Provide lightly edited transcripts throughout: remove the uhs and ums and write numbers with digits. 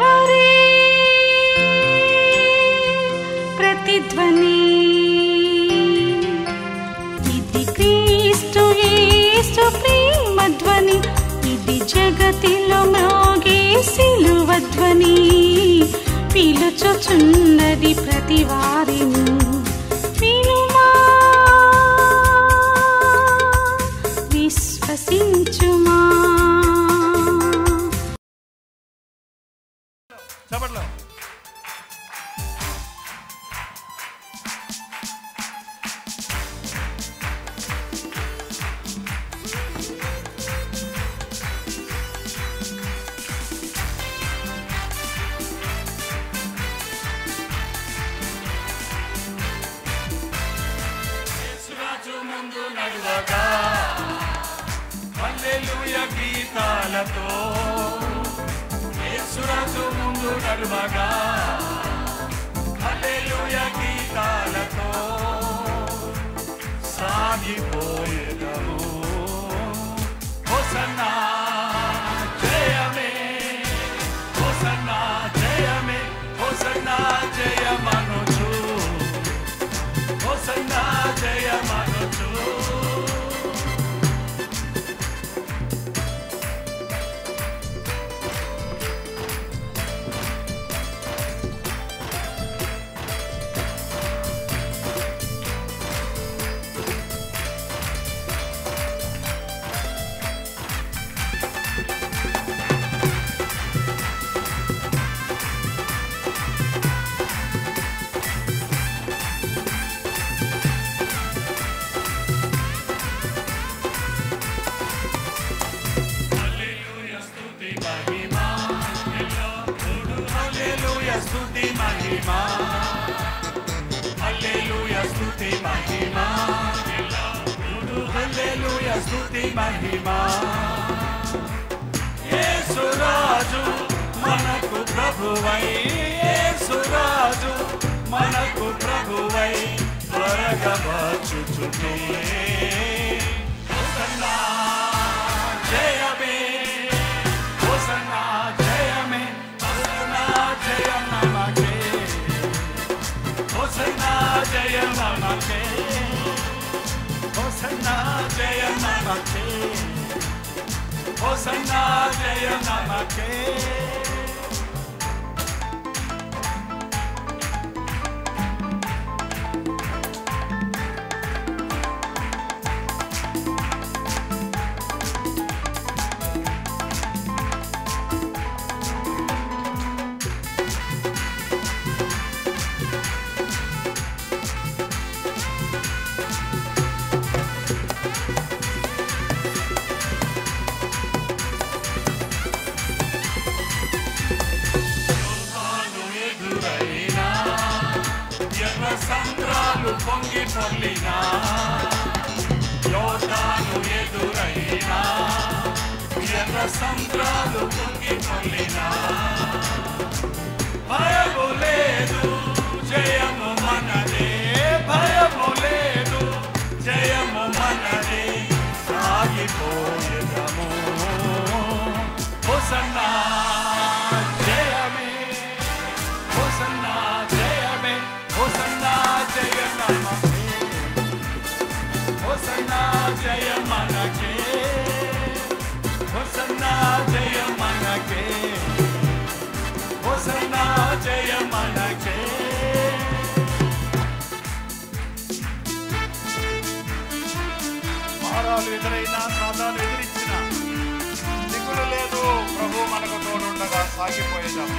హరే ప్రతిధ్వని ఇది క్రీస్తు యేసు ప్రేమధ్వని ఇది జగతిలో మ్రోగే సిలువధ్వని పిలుచుచున్నది ప్రతి వారిని వినుమా విశ్వసించుమా. హల్లెలూయా గీతాలతో యేసురాజు ముందు నడువగా హల్లెలూయా గీతాలతో సాగిపోయేదము. హోసన్నా జయమే హోసన్నా జయమే హోసన్నా జయమనుచు హోసన్నా జయమనుచు స్తుతి మహిమా హల్లెలూయా స్తుతి మహిమా హల్లెలూయా స్తుతి మహిమా. యేసురాజు మనకు ప్రభువై యేసురాజు మనకు ప్రభువై త్వరగా వచ్చుచునే. హోసన్నా జయమే హోసన్నా జయమే హోసన్నా జయం నమకే హోసన్నా జయం నమకే హోసన్నా జయం నమకే హోసన్నా జయం నమకే. సంద్రాలు పొంగి పొర్లినా యోధాను ఎదురైనా ఎర్ర సంద్రాలు పొంగి పొర్లినా భయము లేదు జయము మనదే భయము లేదు జయము మనదే సాగిపోయేదము. హోసన్నా జయమే హోసన్నా జయమే హోసన్నా జయ నమకే హోసన్నా జయ మనకే హోసన్నా జయ మనకే హోసన్నా జయ మనకే. భారాలు ఎదురైనా సాధాలు ఎదిరించిన దిగులు లేదు ప్రభు మనకు తోడుండగా సాగిపోయేదాం.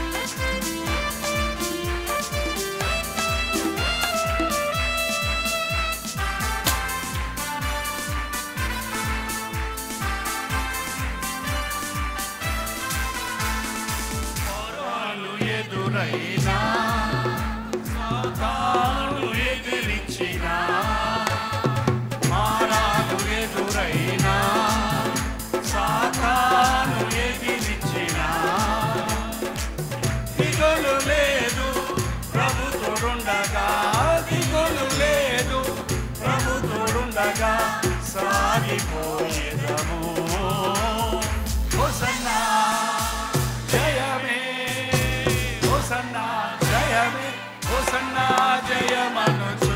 ఎదురైనా సాతాను ఎదిరించినా మారాలు ఎదురైనా సాతాను ఎదిరించినా దిగులు లేదు ప్రభు తోడుండగా దిగులు లేదు ప్రభు తోడుండగా సాగిపోయేదము. హోసన్నా జయమే హోసన్నా జయమే హోసన్నా జయమనుచు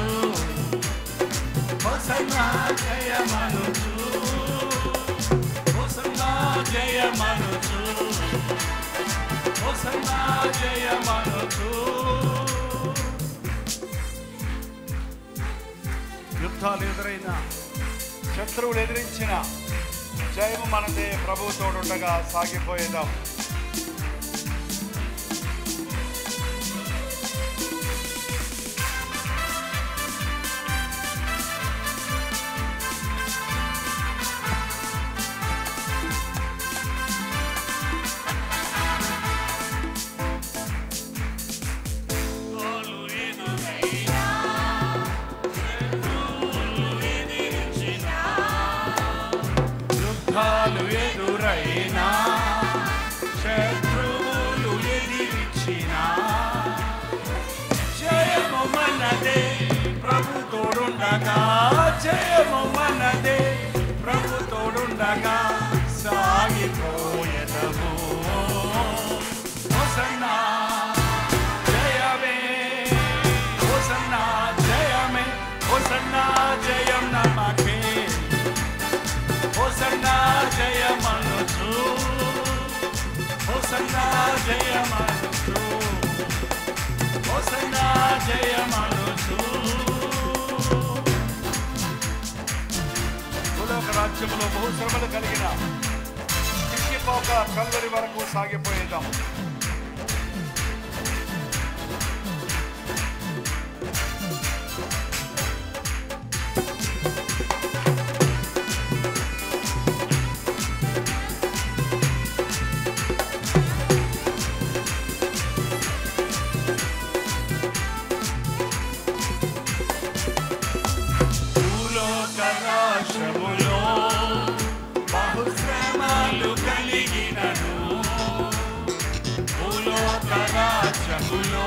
హోసన్నా జయమనుచు హోసన్నా జయమనుచు హోసన్నా జయమనుచు. యుద్ధాలు ఎదురైన శత్రువులు ఎదిరించిన జయము మనదే. ప్రభు తోడుండగా సాగిపోయేదాం. యుద్ధాలు ఎదురైనా శత్రువులు ఎదిరించినా జయము మనదే ప్రభు తోడుండగా. జయము మనదే ప్రభు తోడుండగా సాగిపోయేదము. హోసన్నా జయమే హోసన్నా జయమే హోసన్నా జయం నమకే హోసన్నా జయమనుచు హోసన్నా జయమనుచు హోసన్నా జయమనుచు. భూలోక రాజ్యములో బహుశ్రమలు కలిగిన చిక్కిపోక కల్వరి వరకు సాగిపోయేదాం. బహుశ్రమలు కలిగినను భూలోక రాజ్యములో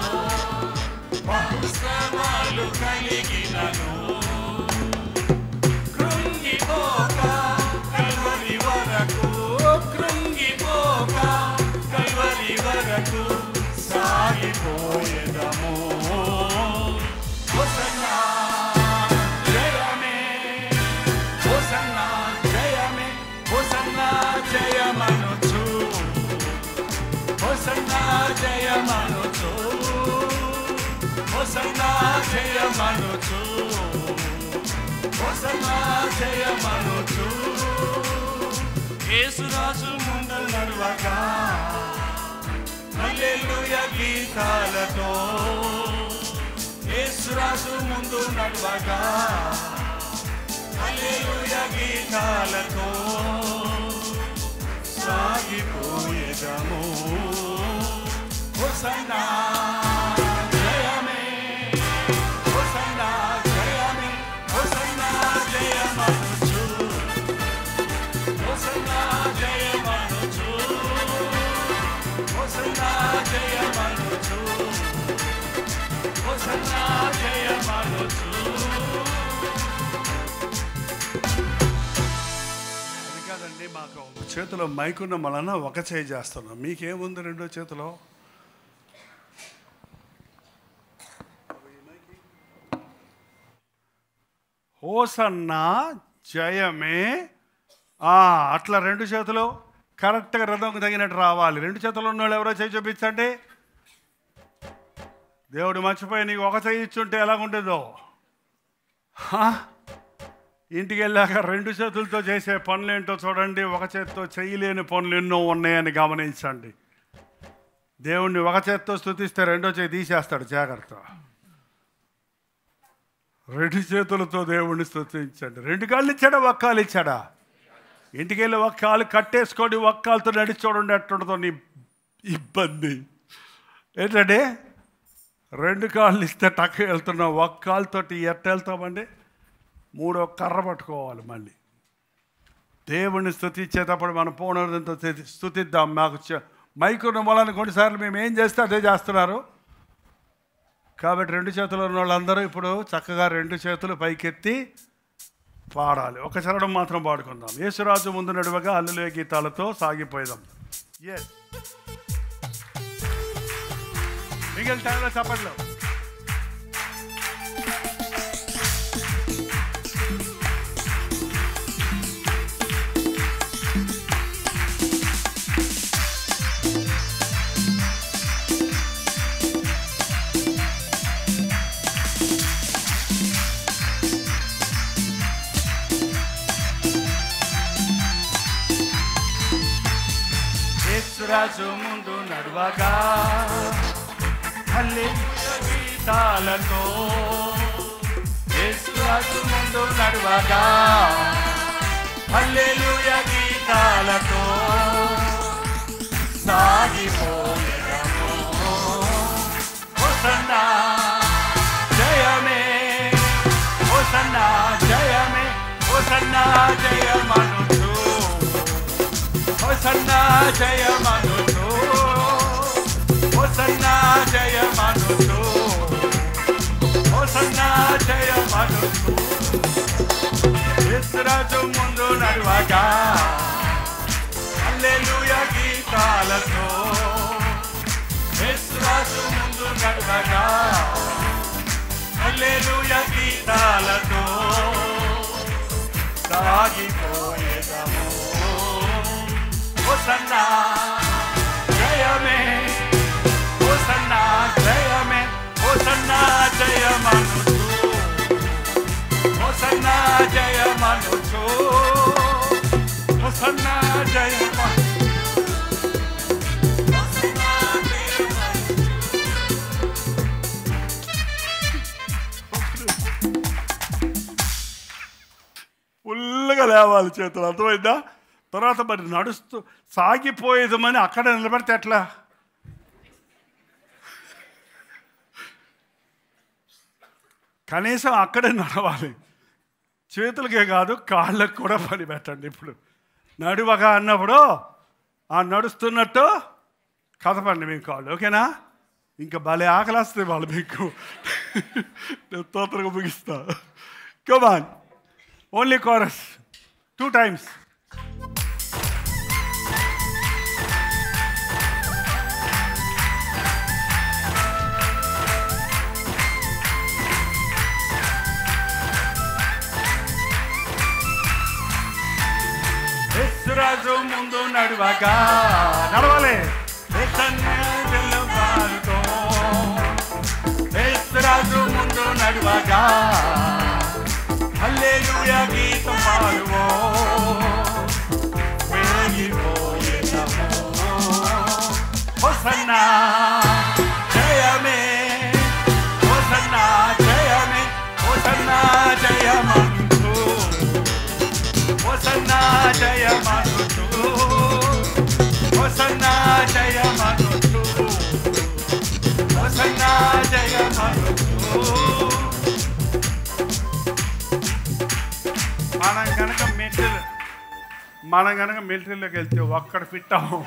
బహుశ్రమలు కలిగినను కృంగిపోక కల్వరి వరకు కృంగిపోక కల్వరి వరకు సాగిపోయేదము. హోసన్నా జయమే హోసన్నా జయమే హోసన్నా జయమనుచు హోసన్నా జయమనుచు హోసన్నా జయమనుచు హోసన్నా జయమనుచు. యేసురాజు ముందు నడవగా హల్లెలూయా గీతాలతో యేసురాజు ముందు నడవగా హల్లెలూయా గీతాలతో సాగిపోయేదము. హోసన్నా జయమే హోసన్నా జయమే హోసన్నా జయమనుచు హోసన్నా జయమనుచు హోసన్నా జయమనుచు హోసన్నా జయమనుచు. అది కాదండి, మాకు చేతిలో మైకున్న వలన ఒక చేయి చేస్తున్నాం. మీకేముంది రెండో చేతిలో? హోసన్నా జయమే. అట్లా రెండు చేతులు కరెక్ట్గా రథంకు తగినట్టు రావాలి. రెండు చేతులు ఉన్నవాళ్ళు ఎవరో చేయి చూపించండి. దేవుడు మర్చిపోయి నీకు ఒక చేయి ఇచ్చుంటే ఎలాగుంటుందో. ఇంటికి వెళ్ళాక రెండు చేతులతో చేసే పనులు ఏంటో చూడండి. ఒక చేతితో చేయలేని పనులు ఎన్నో ఉన్నాయని గమనించండి. దేవుణ్ణి ఒక చేతితో స్తుతిస్తే రెండో చేయి తీసేస్తాడు, జాగ్రత్త. రెండు చేతులతో దేవుణ్ణి స్తుతించండి. రెండు కాళ్ళు ఇచ్చాడా, ఒక్క కాలు ఇచ్చాడా? ఇంటికి వెళ్ళి ఒక్క కాలు కట్టేసుకొని ఒక్క కాలుతో నడిచి చూడండి ఎట్టుండదో నీ ఇబ్బంది. ఏంటంటే రెండు కాళ్ళు ఇస్తే టక్క వెళ్తున్నాం, ఒక్క కాలుతోటి ఎట్ట వెళ్తామండి? మూడో కర్ర పట్టుకోవాలి. మళ్ళీ దేవుణ్ణి స్తుతించేటప్పుడు మనం పూర్ణంతో స్తుతిద్దాం. మాకు మైకున్న మూలాన్ని కొన్నిసార్లు మేము ఏం చేస్తే అదే చేస్తున్నారు. కాబట్టి రెండు చేతులు ఉన్న వాళ్ళందరూ ఇప్పుడు చక్కగా రెండు చేతులు పైకెత్తి పాడాలి. ఒక చరణం మాత్రం పాడుకుందాం. యేసురాజు ముందు నడువగా హల్లెలూయా గీతాలతో సాగిపోయేదాం. ఎస్ మిగిలిన టైంలో చప్పట్లో రాజు ముందు నడువగా హల్లెలూయా గీతాలతో యేసు రాజు ముందు నడువగా హల్లెలూయా గీతాలతో సాగిపోయేదము హోసన్నా జయమే హోసన్నా జయమే హోసన్నా జయమనుచు హోసన్నా జయమనుచు హోసన్నా జయమనుచు హోసన్నా జయమనుచు యేసు రాజు ముందు నడువగా హల్లెలూయా గీతాలతో యేసు రాజు ముందు నడువగా హల్లెలూయా గీతాలతో సాగిపోయేదము హోసన్నా జయమే హోసన్నా జయమే హోసన్నా జయమనుచు హోసన్నా జయమనుచు హోసన్నా జయమనుచు ఫుల్గా లేవాలి చేతులు, అర్థమైందా? తర్వాత మరి నడుస్తూ సాగిపోయేదమని అక్కడ నిలబడితే ఎట్లా? కనీసం అక్కడే నడవాలి. చేతులకే కాదు కాళ్ళకు కూడా పని పెట్టండి. ఇప్పుడు నడువగా అన్నప్పుడు ఆ నడుస్తున్నట్టు కదపండి మీ కాళ్ళు, ఓకేనా? ఇంకా భలే ఆకలిస్తే వాళ్ళు మీకు. నేను తొందరగా ముగిస్తా. Come on, only chorus 2 times. రాజు ముందు నడువగా నడవాలి రాజు ముందు నడువగా హల్లెలూయా గీతం పాడువో వెలిగిపోయేదము హోసన్నా జయమే హోసన్నా జయమే హోసన్నా జయమంతు హోసన్నా జయమనుచు హోసన్నా జయమనుచు హోసన్నా జయమనుచు. మనం కనుక మిలిటరీలోకి వెళ్తే ఒక్కడ ఫిట్ అవ్వం.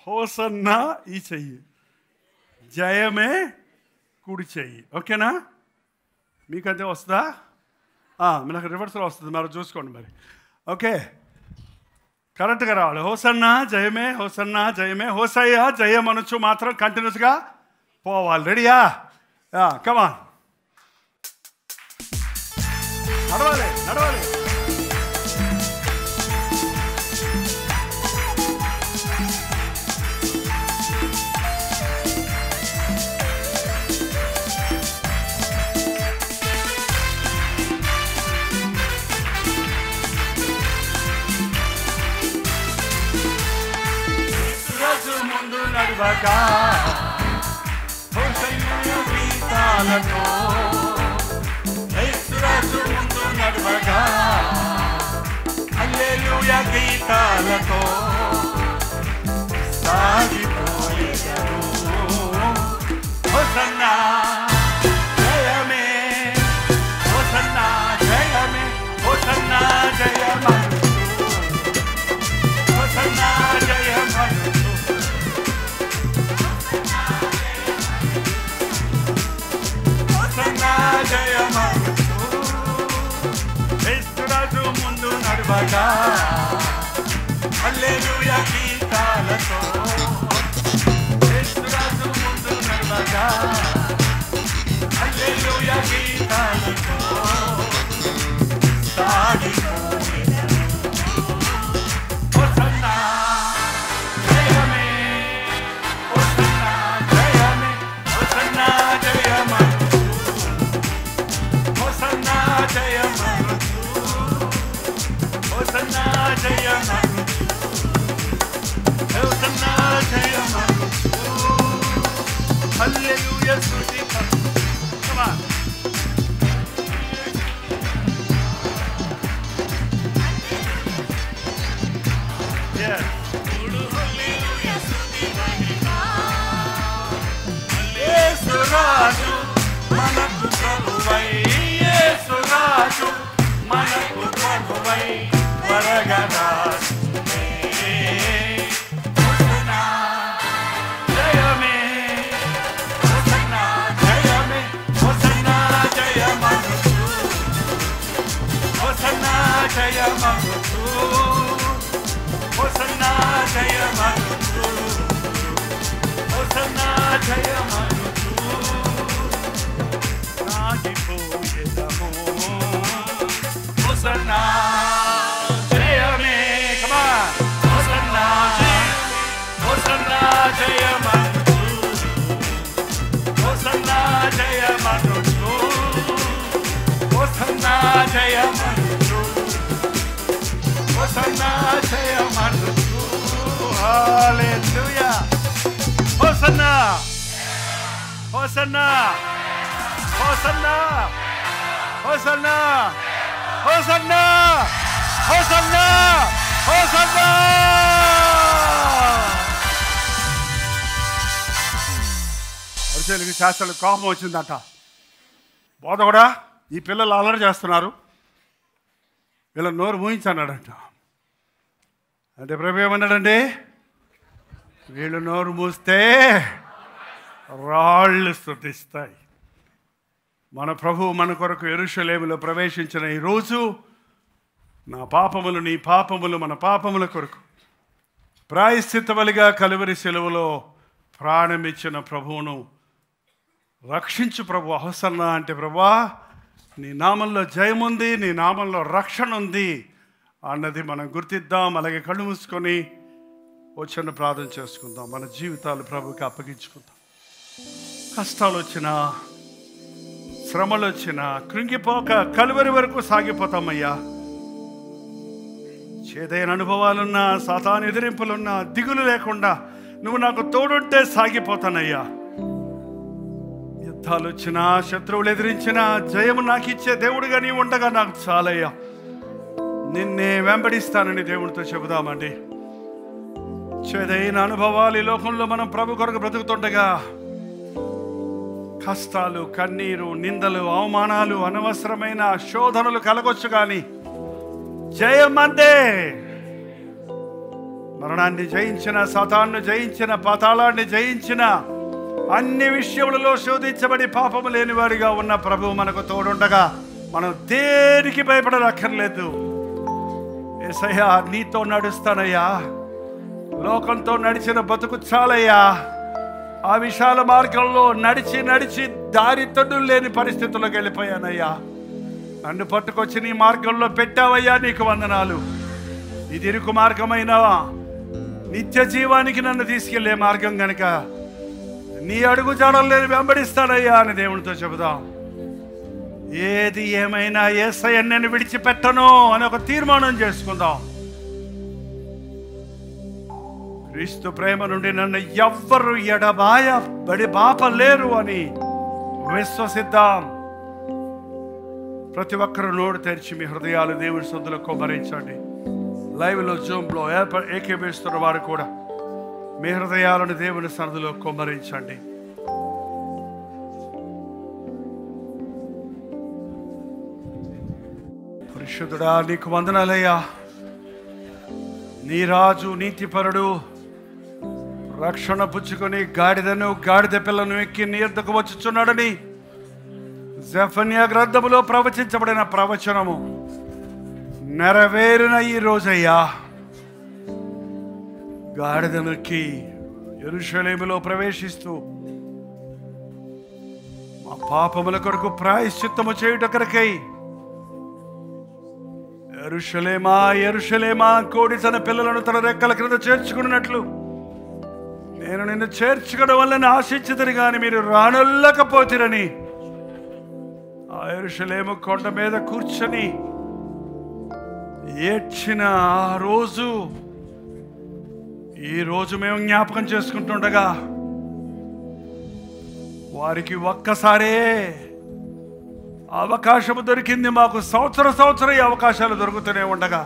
హోసన్నా ఈ చెయ్యి, జయమే కుడి చెయ్యి, ఓకేనా? మీకంతే వస్తుందా? నాకు రివర్స్లో వస్తుంది, మరి చూసుకోండి మరి. ఓకే, కరెక్ట్గా రావాలి. హోసన్నా జయమే హోసన్నా జయమే హోసయ్య జయమనుచు మాత్రం కంటిన్యూస్గా పోవాలి. రెడీయా? కమాన్, నడవాలి నడవాలి. ముందు నడువగా హోసన్నా గీతాలతో యేసురాజు ముందు నడువగా హల్లెలూయా గీతాలతో సాగిపోయేదము హోసన్నా జయమే హోసన్నా జయమే హోసన్నా జయమనుచు హోసన్నా జయమనుచు జయమనుచు యేసురాజు ముందు నడువగా హల్లెలూయా గీతాలతో జయమగుచు హోసన్నా జయమగుచు హోసన్నా జయమగుచు సాగిపోయేదము హోసన్నా జయమే కమా హోసన్నా హోసన్నా జయమగుచు హోసన్నా జయమగుచు హోసన్నా జయమగుచు హోసన్నా జయమగుచు హల్లెలూయా హోసన్నా హోసన్నా హోసన్నా హోసన్నా హోసన్నా హోసన్నా హోసన్నా పరిచయలకు శాస్త్రాలకు కోపం వచ్చిందట. బోధ కూడా ఈ పిల్లలు అల్లరి చేస్తున్నారు, వీళ్ళ నోరు మూయించన్నాడంట. అంటే ప్రభు ఏమన్నాడండి, వీళ్ళు నోరు మూస్తే రాళ్ళు స్తుతిస్తాయి. మన ప్రభు మన కొరకు యెరూషలేములో ప్రవేశించిన ఈరోజు నా పాపములు నీ పాపములు మన పాపముల కొరకు ప్రాయశ్చిత్త బలిగా కలువరి శిలువలో ప్రాణమిచ్చిన ప్రభువును రక్షించు ప్రభు. హోసన్నా అంటే ప్రభువా నీ నామంలో జయముంది, నీ నామంలో రక్షణ ఉంది అన్నది మనం గుర్తిద్దాం. అలాగే కళ్ళు మూసుకొని వచ్చిన ప్రార్థన చేసుకుందాం. మన జీవితాలు ప్రభుకి అప్పగించుకుందాం. కష్టాలు వచ్చినా శ్రమలు వచ్చినా కృంగిపోక కలువరి వరకు సాగిపోతామయ్యా. చేదైన అనుభవాలున్నా సాతాను ఎదిరింపులున్నా దిగులు లేకుండా నువ్వు నాకు తోడుంటే సాగిపోతానయ్యా. యుద్ధాలు వచ్చినా శత్రువులు ఎదిరించినా జయము నాకు ఇచ్చే దేవుడుగా నీ ఉండగా నాకు చాలయ్యా. నిన్నే వెంబడిస్తానని దేవుడితో చెబుదామండి. చేదైన అనుభవాలు ఈ లోకంలో మనం ప్రభు కొరకు బ్రతుకుతుండగా కష్టాలు, కన్నీరు, నిందలు, అవమానాలు, అనవసరమైన శోధనలు కలగొచ్చు, కానీ జయమందే. మరణాన్ని జయించిన, సాతాన్ని జయించిన, పాతాళాన్ని జయించిన, అన్ని విషయములలో శోధించబడి పాపము లేనివాడిగా ఉన్న ప్రభువు మనకు తోడుండగా మనం దేనికి భయపడనక్కర్లేదు. యేసయ్యా నీతో నడుస్తానయ్యా, లోకంతో నడిచిన బతుకు చాలయ్యా. ఆ విశాల మార్గంలో నడిచి నడిచి దారి తొడ్డు లేని పరిస్థితుల్లోకి వెళ్ళిపోయానయ్యా. నన్ను పట్టుకొచ్చి నీ మార్గంలో పెట్టావయ్యా, నీకు వందనాలు. ఇది ఇరుకు మార్గమైన నిత్య జీవానికి నన్ను తీసుకెళ్లే మార్గం గనుక నీ అడుగు జాడలు నేను వెంబడిస్తానయ్యా అని దేవునితో చెబుదాం. ఏది ఏమైనా యేసయ్యను నేను విడిచిపెట్టను అని ఒక తీర్మానం చేసుకుందాం. క్రీస్తు ప్రేమ నుండి నన్ను ఎవ్వరు ఎడబాయబడి బాపలేరు అని విశ్వసిద్దాం. ప్రతి ఒక్కరు నోరు తెరిచి మీ హృదయాలు దేవుడి సొందులో కుమ్మరించండి. లైవ్లో జూమ్లో ఏకీభవిస్తున్న వారు కూడా మీ హృదయాలను దేవుని సన్నిధిలో కుమ్మరించండి. పరిశుద్ధుడా నీకు వందనాలయ్యా. నీ రాజు నీతిపరుడు రక్షణ పుచ్చుకొని గాడిదను గాడిద పిల్లను ఎక్కి నీ యొద్దకు వచ్చుచున్నాడని జెఫన్యా గ్రంథములో ప్రవచించబడిన ప్రవచనము నెరవేరిన ఈ రోజయ్యా. గాడిదను ఎక్కి యెరూషలేములో ప్రవేశిస్తూ మా పాపముల కొరకు ప్రాయశ్చిత్తము చేయుట కొరకై యెరూషలేమా యెరూషలేమా కోడి తన పిల్లలను తన రెక్కల క్రింద చేర్చుకున్నట్లు నేను నిన్ను చేర్చుకోవడం వల్ల ఆశించదని కానీ మీరు రానొల్లకపోతిరని ఆ యెరూషలేము కొండ మీద కూర్చొని ఏడ్చిన ఆ రోజు ఈ రోజు మేము జ్ఞాపకం చేసుకుంటుండగా వారికి ఒక్కసారే అవకాశము దొరికింది. మాకు సంవత్సరం ఈ అవకాశాలు దొరుకుతూనే ఉండగా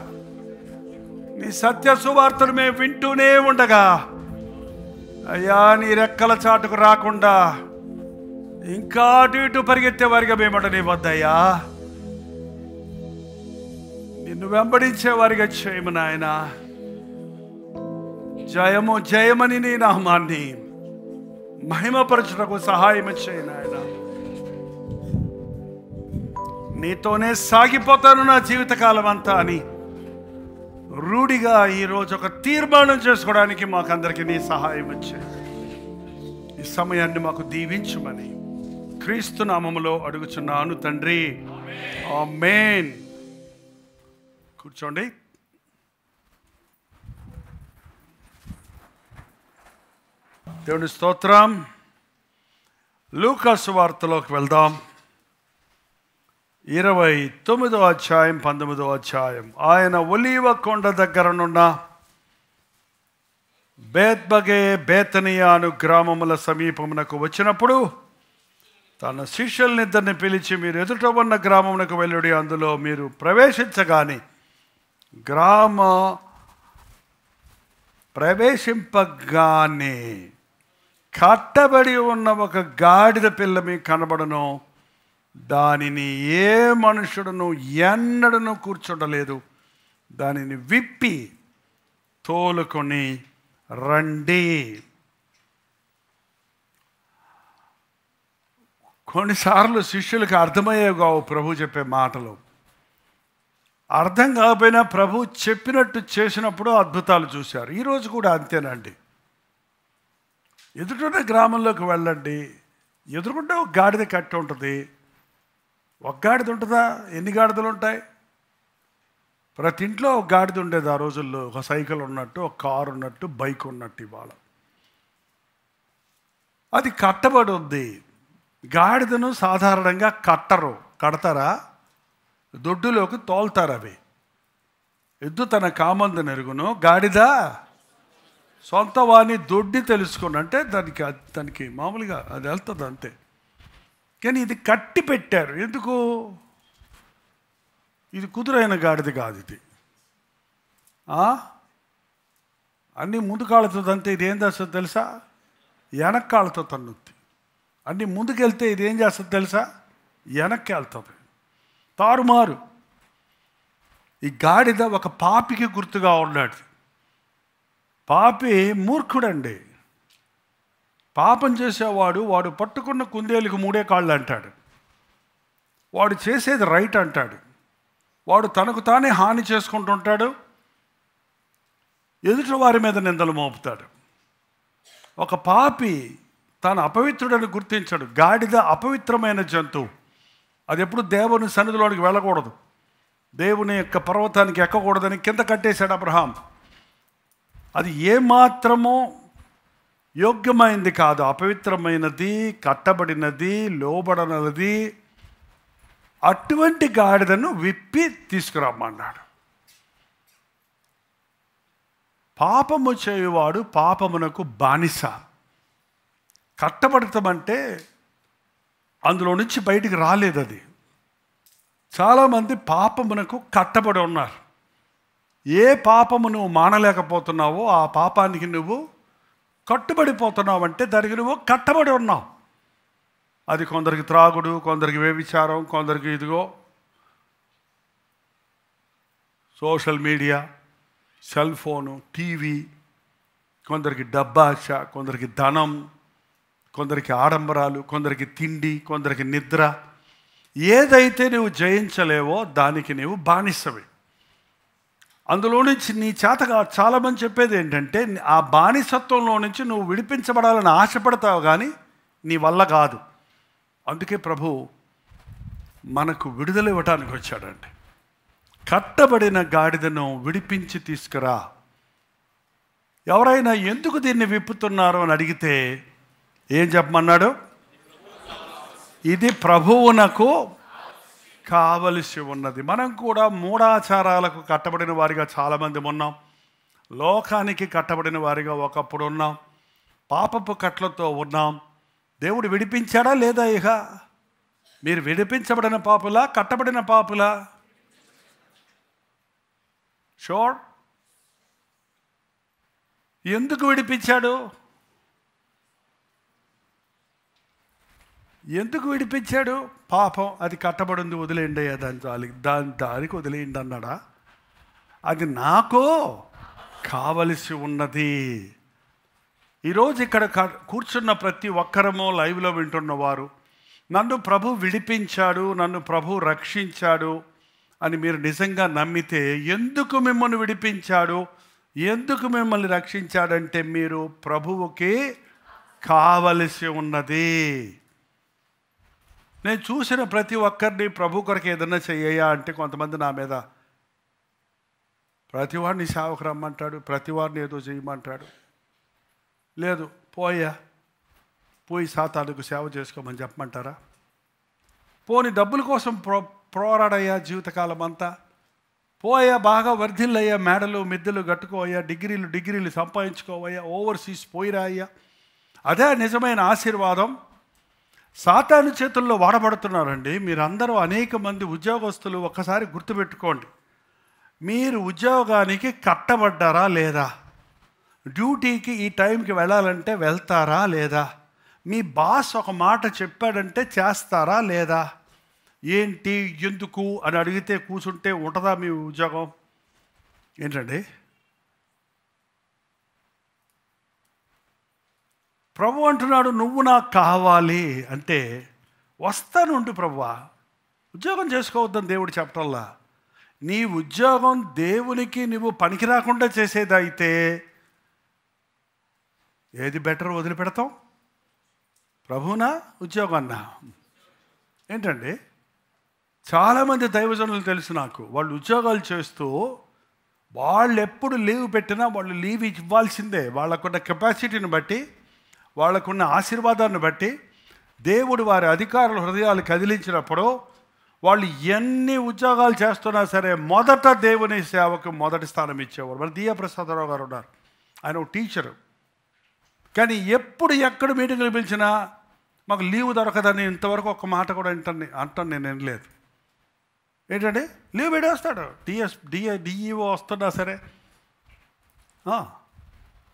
నీ సత్య సువార్తను మేము వింటూనే ఉండగా అయ్యా నీ రెక్కల చాటుకు రాకుండా ఇంకా అటు ఇటు పరిగెత్తే వారిగా మేమట నీ వద్దయ్యా. నిన్ను వెంబడించే వారిగా చేయము నాయన. జయము జయమని నీ నామాన్ని మహిమపరచుటకు సహాయం చేయి నాయన. నీతోనే సాగిపోతాను నా జీవితకాలం అంతా అని రూఢిగా ఈరోజు ఒక తీర్మానం చేసుకోవడానికి మాకందరికీ నీ సహాయం వచ్చాయి. ఈ సమయాన్ని మాకు దీవించుమని క్రీస్తు నామములో అడుగుచున్నాను తండ్రి, ఆమేన్. కూర్చోండి. దేవుని స్తోత్రం. లూకా సువార్తలోకి వెళ్దాం. 29వ అధ్యాయం 19వ అధ్యాయం. ఆయన ఒలీవ కొండ దగ్గరనున్న బేత్బగే బేతనియా అను గ్రామముల సమీపమునకు వచ్చినప్పుడు తన శిష్యులనిద్దరిని పిలిచి, మీరు ఎదుట ఉన్న గ్రామమునకు వెళ్ళుడి, అందులో మీరు ప్రవేశించగానే ప్రవేశింపగానే కట్టబడి ఉన్న ఒక గాడిద పిల్ల మీకు కనబడను. దానిని ఏ మనుషుడును ఎన్నడను కూర్చుండలేదు. దానిని విప్పి తోలుకొని రండి. కొన్నిసార్లు శిష్యులకు అర్థమయ్యేవి కావు ప్రభు చెప్పే మాటలు. అర్థం కాకపోయినా ప్రభు చెప్పినట్టు చేసినప్పుడు అద్భుతాలు చూశారు. ఈరోజు కూడా అంతేనండి. ఎదుటిన్న గ్రామంలోకి వెళ్ళండి, ఎదురుకుంటే ఒక గాడిద కట్టి ఉంటుంది. ఒక గాడిద ఉంటుందా? ఎన్ని గాడిదలు ఉంటాయి? ప్రతి ఇంట్లో ఒక గాడిద ఉండేది ఆ రోజుల్లో. ఒక సైకిల్ ఉన్నట్టు, ఒక కారు ఉన్నట్టు, బైక్ ఉన్నట్టు. ఇవాళ అది కట్టబడి ఉంది. గాడిదను సాధారణంగా కట్టరు. కడతారా? దొడ్డులోకి తోలుతారు. అవి ఎద్దు తన కామందు నెరుగును, గాడిద సొంత వాణి దొడ్డి తెలుసుకుని. అంటే దానికి మామూలుగా అది వెళ్తుంది అంతే. కానీ ఇది కట్టి పెట్టారు. ఎందుకు? ఇది కుదురైన గాడిద కాదు. ఇది అన్నీ ముందు కాళ్ళతో అంతే. ఇది ఏం చేస్తుంది తెలుసా? వెనక కాళ్ళతో తన్నుద్ది. అన్నీ ముందుకెళ్తే ఇది ఏం చేస్తుంది తెలుసా? వెనక్కి వెళ్తుంది. తారుమారు. ఈ గాడిద ఒక పాపికి గుర్తుగా ఉన్నాడు. పాపి మూర్ఖుడండి. పాపం చేసేవాడు వాడు పట్టుకున్న కుందేలుకు 3 కాళ్ళు అంటాడు. వాడు చేసేది రైట్ అంటాడు. వాడు తనకు తానే హాని చేసుకుంటుంటాడు. ఎదుటి వారి మీద నిందలు మోపుతాడు. ఒక పాపి తాను అపవిత్రుడని గుర్తించాడు. గాడిద అపవిత్రమైన జంతువు. అది ఎప్పుడు దేవుని సన్నిధిలోనికి వెళ్ళకూడదు. దేవుని యొక్క పర్వతానికి ఎక్కకూడదని కింద కట్టేశాడు అబ్రహాం. అది ఏమాత్రమో యోగ్యమైనది కాదు. అపవిత్రమైనది, కట్టబడినది, లోబడనది. అటువంటి గాడిదను విప్పి తీసుకురమ్మన్నాడు. పాపము చేయువాడు పాపమునకు బానిస. కట్టబడతామంటే అందులో నుంచి బయటికి రాలేదు. అది చాలామంది పాపమునకు కట్టబడి ఉన్నారు. ఏ పాపము నువ్వు మానలేకపోతున్నావో ఆ పాపానికి నువ్వు కట్టుబడిపోతున్నావు. అంటే దానికి నువ్వు కట్టబడి ఉన్నావు. అది కొందరికి త్రాగుడు, కొందరికి వ్యభిచారం, కొందరికి ఇదిగో social media, cell phone, TV, కొందరికి డబ్బాశ, కొందరికి ధనం, కొందరికి ఆడంబరాలు, కొందరికి తిండి, కొందరికి నిద్ర. ఏదైతే నువ్వు జయించలేవో దానికి నీవు బానిసవి. అందులో నుంచి నీ చేతగా చాలామంది చెప్పేది ఏంటంటే ఆ బానిసత్వంలో నుంచి నువ్వు విడిపించబడాలని ఆశపడతావు, కానీ నీ వల్ల కాదు. అందుకే ప్రభు మనకు విడుదల ఇవ్వటానికి వచ్చాడండి. కట్టబడిన గాడిదను విడిపించి తీసుకురా. ఎవరైనా ఎందుకు దీన్ని విప్పుతున్నారు అని అడిగితే ఏం చెప్పమన్నాడు? ఇది ప్రభువునకు కావలసి ఉన్నది. మనం కూడా మూఢాచారాలకు కట్టబడిన వారిగా చాలామంది ఉన్నాం. లోకానికి కట్టబడిన వారిగా ఒకప్పుడు ఉన్నాం. పాపపు కట్లతో ఉన్నాం. దేవుడు విడిపించాడా లేదా? ఇక మీరు విడిపించబడిన పాపులా, కట్టబడిన పాపులా? షూర్. ఎందుకు విడిపించాడు? ఎందుకు విడిపించాడు? పాపం అది కట్టబడింది, వదిలేయండి, దానికి వదిలేయండి అన్నాడా? అది నాకు కావలసి ఉన్నది. ఈరోజు ఇక్కడ కూర్చున్న ప్రతి ఒక్కరము, లైవ్లో వింటున్నవారు, నన్ను ప్రభు విడిపించాడు, నన్ను ప్రభు రక్షించాడు అని మీరు నిజంగా నమ్మితే, ఎందుకు మిమ్మల్ని విడిపించాడు, ఎందుకు మిమ్మల్ని రక్షించాడంటే మీరు ప్రభువుకి కావలసి ఉన్నది. నేను చూసిన ప్రతి ఒక్కరిని ప్రభు కొరకు ఏదన్నా చెయ్యా అంటే కొంతమంది నా మీద ప్రతివాడిని సేవకు రమ్మంటాడు, ప్రతివాడిని ఏదో చేయమంటాడు. లేదు, పోయి సాతానుకు సేవ చేసుకోమని చెప్పమంటారా? పోని డబ్బుల కోసం పోరాడయ్యా జీవితకాలం అంతా, బాగా వర్ధిల్లయ్యా, మేడలు మిద్దెలు కట్టుకోవయ్యా, డిగ్రీలు సంపాదించుకోవయ్యా, ఓవర్సీస్ పోయిరా అయ్యా. అదే నిజమైన ఆశీర్వాదం. సాతాను చేతుల్లో వాడబడుతున్నారండి మీరందరూ. అనేక మంది ఉద్యోగస్తులు ఒక్కసారి గుర్తుపెట్టుకోండి, మీరు ఉద్యోగానికి కట్టబడ్డారా లేదా? డ్యూటీకి ఈ టైంకి వెళ్ళాలంటే వెళ్తారా లేదా? మీ బాస్ ఒక మాట చెప్పాడంటే చేస్తారా లేదా? ఏంటి, ఎందుకు అని అడిగితే కూర్చుంటే ఉంటుందా మీ ఉద్యోగం? ఏంటండి? ప్రభు అంటున్నాడు, నువ్వు నాకు కావాలి అంటే వస్తానుండు ప్రభువా. ఉద్యోగం చేసుకోవద్దని దేవుడు చెప్పటల్లా. నీ ఉద్యోగం దేవునికి నువ్వు పనికి రాకుండా చేసేదైతే ఏది బెటర్ వదిలిపెడతాం? ప్రభునా ఉద్యోగాన్నా? ఏంటండి, చాలామంది దైవజనులు తెలుసు నాకు, వాళ్ళు ఉద్యోగాలు చేస్తూ వాళ్ళు ఎప్పుడు లీవ్ పెట్టినా వాళ్ళు లీవ్ ఇవ్వాల్సిందే. వాళ్ళకున్న కెపాసిటీని బట్టి, వాళ్ళకున్న ఆశీర్వాదాన్ని బట్టి దేవుడు వారి అధికారుల హృదయాలు కదిలించినప్పుడు వాళ్ళు ఎన్ని ఉద్యోగాలు చేస్తున్నా సరే మొదట దేవుని సేవకు మొదటి స్థానం ఇచ్చేవారు. మరి దియా ప్రసాదరావు గారు ఉన్నారు, ఆయన ఒక టీచరు. కానీ ఎప్పుడు ఎక్కడ మీటింగ్లు పిలిచినా మాకు లీవ్ దొరకదని ఇంతవరకు ఒక మాట కూడా అంటాను నేను వినలేదు. ఏంటంటే లీవ్ పెట్టేస్తాడు. డిఈఓ వస్తున్నా సరే.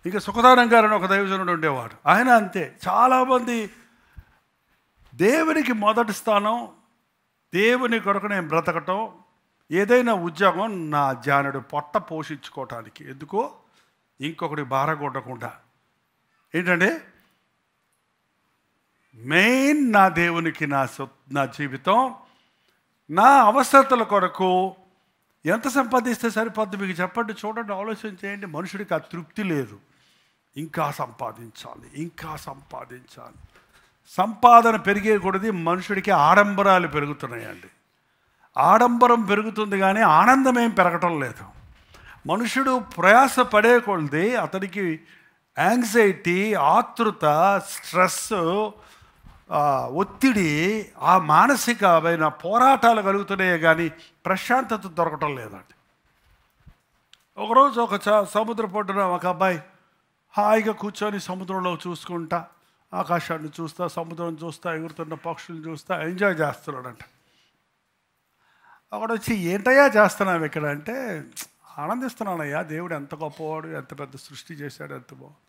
ఇంకా సుఖదానం గారు అని ఒక దైవజనుడు ఉండేవాడు, ఆయన అంతే. చాలామంది దేవునికి మొదటి స్థానం, దేవుని కొరకు నేను బ్రతకటం, ఏదైనా ఉద్యోగం నా జానుడు పొట్ట పోషించుకోవటానికి, ఎందుకో ఇంకొకటి బారగొట్టకుండా. ఏంటంటే మెయిన్ నా దేవునికి నా జీవితం, నా అవసరతల కొరకు ఎంత సంపాదిస్తే సరిపోద్ది మీకు చెప్పండి? చూడండి, ఆలోచన చేయండి. మనుషుడికి ఆ తృప్తి లేదు, ఇంకా సంపాదించాలి, ఇంకా సంపాదించాలి. సంపాదన పెరిగే కొద్దీ మనుషుడికి ఆడంబరాలు పెరుగుతున్నాయండి. ఆడంబరం పెరుగుతుంది కానీ ఆనందం ఏం పెరగటం లేదు. మనుషుడు ప్రయాస పడే కొద్దీ అతనికి యాంగ్జైటీ, ఆతృత, స్ట్రెస్, ఒత్తిడి, ఆ మానసికమైన పోరాటాలు కలుగుతున్నాయే కానీ ప్రశాంతత దొరకటం లేదండి. ఒకరోజు ఒక సముద్ర పొడ్డున ఒక అబ్బాయి హాయిగా కూర్చొని సముద్రంలో చూసుకుంటా, ఆకాశాన్ని చూస్తా, సముద్రం చూస్తా, ఎగురుతున్న పక్షులను చూస్తా ఎంజాయ్ చేస్తున్నాడంట. అక్కడ వచ్చి ఏంటయ్యా చేస్తున్నావు ఇక్కడ అంటే, ఆనందిస్తున్నానయ్యా, దేవుడు ఎంత గొప్పవాడు, ఎంత పెద్ద సృష్టి చేశాడు, ఎంత బాగుంది.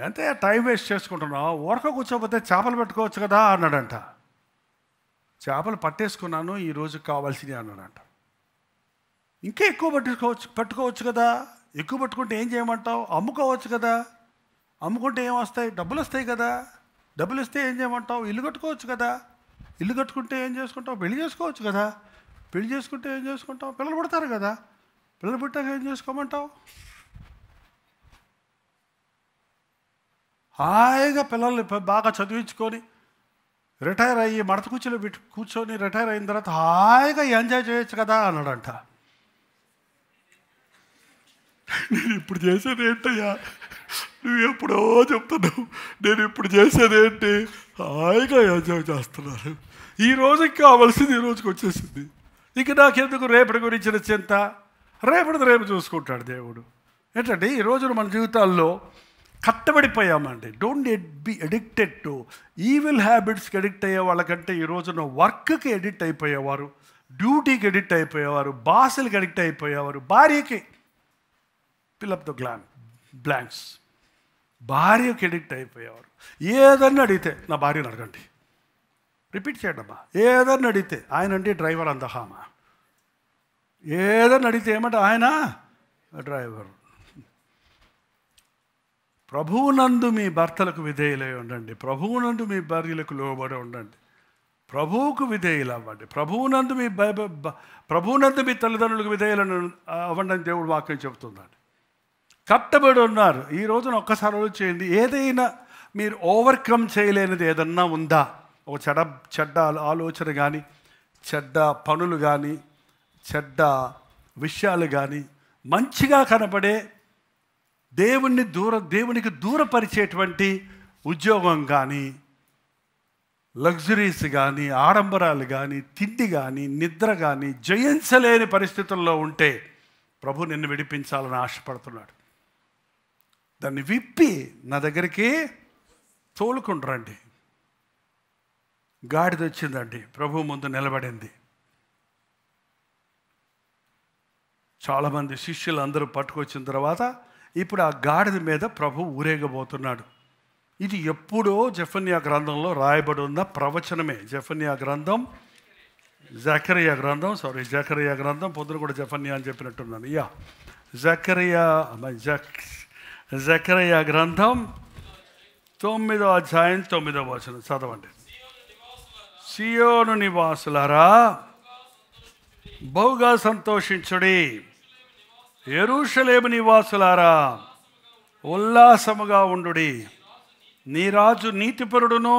అంటే టైం వేస్ట్ చేసుకుంటున్నావు, ఊరక కూర్చోకపోతే చేపలు పెట్టుకోవచ్చు కదా అన్నాడంట. చేపలు పట్టేసుకున్నాను, ఈ రోజుకి కావాల్సినవి అన్నాడంట. ఇంకా ఎక్కువ పట్టుకోవచ్చు కదా. ఎక్కువ పట్టుకుంటే ఏం చేయమంటావు? అమ్ముకోవచ్చు కదా. అమ్ముకుంటే ఏం వస్తాయి? డబ్బులు వస్తాయి కదా. డబ్బులు ఇస్తే ఏం చేయమంటావు? ఇల్లు కట్టుకోవచ్చు కదా. ఇల్లు కట్టుకుంటే ఏం చేసుకుంటావు? పెళ్లి చేసుకోవచ్చు కదా. పెళ్లి చేసుకుంటే ఏం చేసుకుంటావు? పిల్లలు పుడతారు కదా. పిల్లలు పుట్టాక ఏం చేసుకోమంటావు? హాయిగా పిల్లల్ని బాగా చదివించుకొని రిటైర్ అయ్యి మడత కూర్చొని కూర్చొని రిటైర్ అయిన తర్వాత హాయిగా ఎంజాయ్ చేయొచ్చు కదా అన్నాడంట. నేను ఇప్పుడు చేసేది ఏంటయ్యా, నువ్వు ఎప్పుడో చెప్తున్నావు, నేను ఇప్పుడు చేసేది ఏంటి? హాయిగా ఎంజాయ్ చేస్తున్నారు. ఈ రోజుకి కావాల్సింది ఈ రోజుకి వచ్చేసింది. ఇక నాకెందుకు రేపటి గురించిన చింత? రేపటిది రేపు చూసుకుంటాడు దేవుడు. ఏంటంటే ఈ రోజున మన జీవితాల్లో కట్టబడిపోయామండి. Don't be addicted to evil హ్యాబిట్స్కి అడిక్ట్ అయ్యే వాళ్ళకంటే ఈ రోజున వర్క్కి అడిక్ట్ అయిపోయేవారు, డ్యూటీకి అడిక్ట్ అయిపోయేవారు, బాసులకి అడిక్ట్ అయిపోయేవారు, భార్యకి ఫిలప్ ద బ్లాంక్స్, భార్యకి అడిక్ట్ అయిపోయేవారు. ఏదన్నా అడిగితే నా భార్యను అడగండి, రిపీట్ చేయండి అమ్మా. ఏదన్నా అడిగితే ఆయన అంటే డ్రైవర్ అందహామా, ఏదన్నా అడిగితే ఏమంటే ఆయన డ్రైవర్. ప్రభువునందు మీ భర్తలకు విధేయులై ఉండండి, ప్రభువునందు మీ భార్యలకు లోబడి ఉండండి. ప్రభువుకు విధేయులు అవ్వండి. ప్రభువునందు మీ తల్లిదండ్రులకు విధేయులను అవ్వండి అని దేవుడు వాక్యం చెబుతుందండి. కట్టబడి ఉన్నారు. ఈ రోజున ఒక్కసారి చేయండి, ఏదైనా మీరు ఓవర్కమ్ చేయలేనిది ఏదన్నా ఉందా? ఒక చెడ్డ ఆలోచన కానీ, చెడ్డ పనులు కానీ, చెడ్డ విషయాలు కానీ, మంచిగా కనపడే దేవునికి దూరపరిచేటువంటి ఉద్యోగం కానీ, లగ్జరీస్ కానీ, ఆడంబరాలు కానీ, తిండి కానీ, నిద్ర కానీ జయించలేని పరిస్థితుల్లో ఉంటే ప్రభు నిన్ను విడిపించాలని ఆశపడుతున్నాడు. దాన్ని విప్పి నా దగ్గరికి తోలుకొని రండి. గాడిద వచ్చిందండి, ప్రభు ముందు నిలబడింది. చాలామంది శిష్యులు అందరూ పట్టుకొచ్చిన తర్వాత ఇప్పుడు ఆ గాడిద మీద ప్రభు ఊరేగబోతున్నాడు. ఇది ఎప్పుడో జెఫన్యా గ్రంథంలో రాయబడి ఉన్న ప్రవచనమే. జెఫన్యా గ్రంథం, జకరియా గ్రంథం పొద్దున కూడా జెఫన్యా అని చెప్పినట్టున్నాను. జకరియా గ్రంథం 9వ అధ్యాయం 9వ వచనం చదవండి. సియోను నివాసులారా బహుగా సంతోషించుడి, యెరూషలేము నివాసులారా ఉల్లాసముగా ఉండుడి. నీ రాజు నీతిపరుడును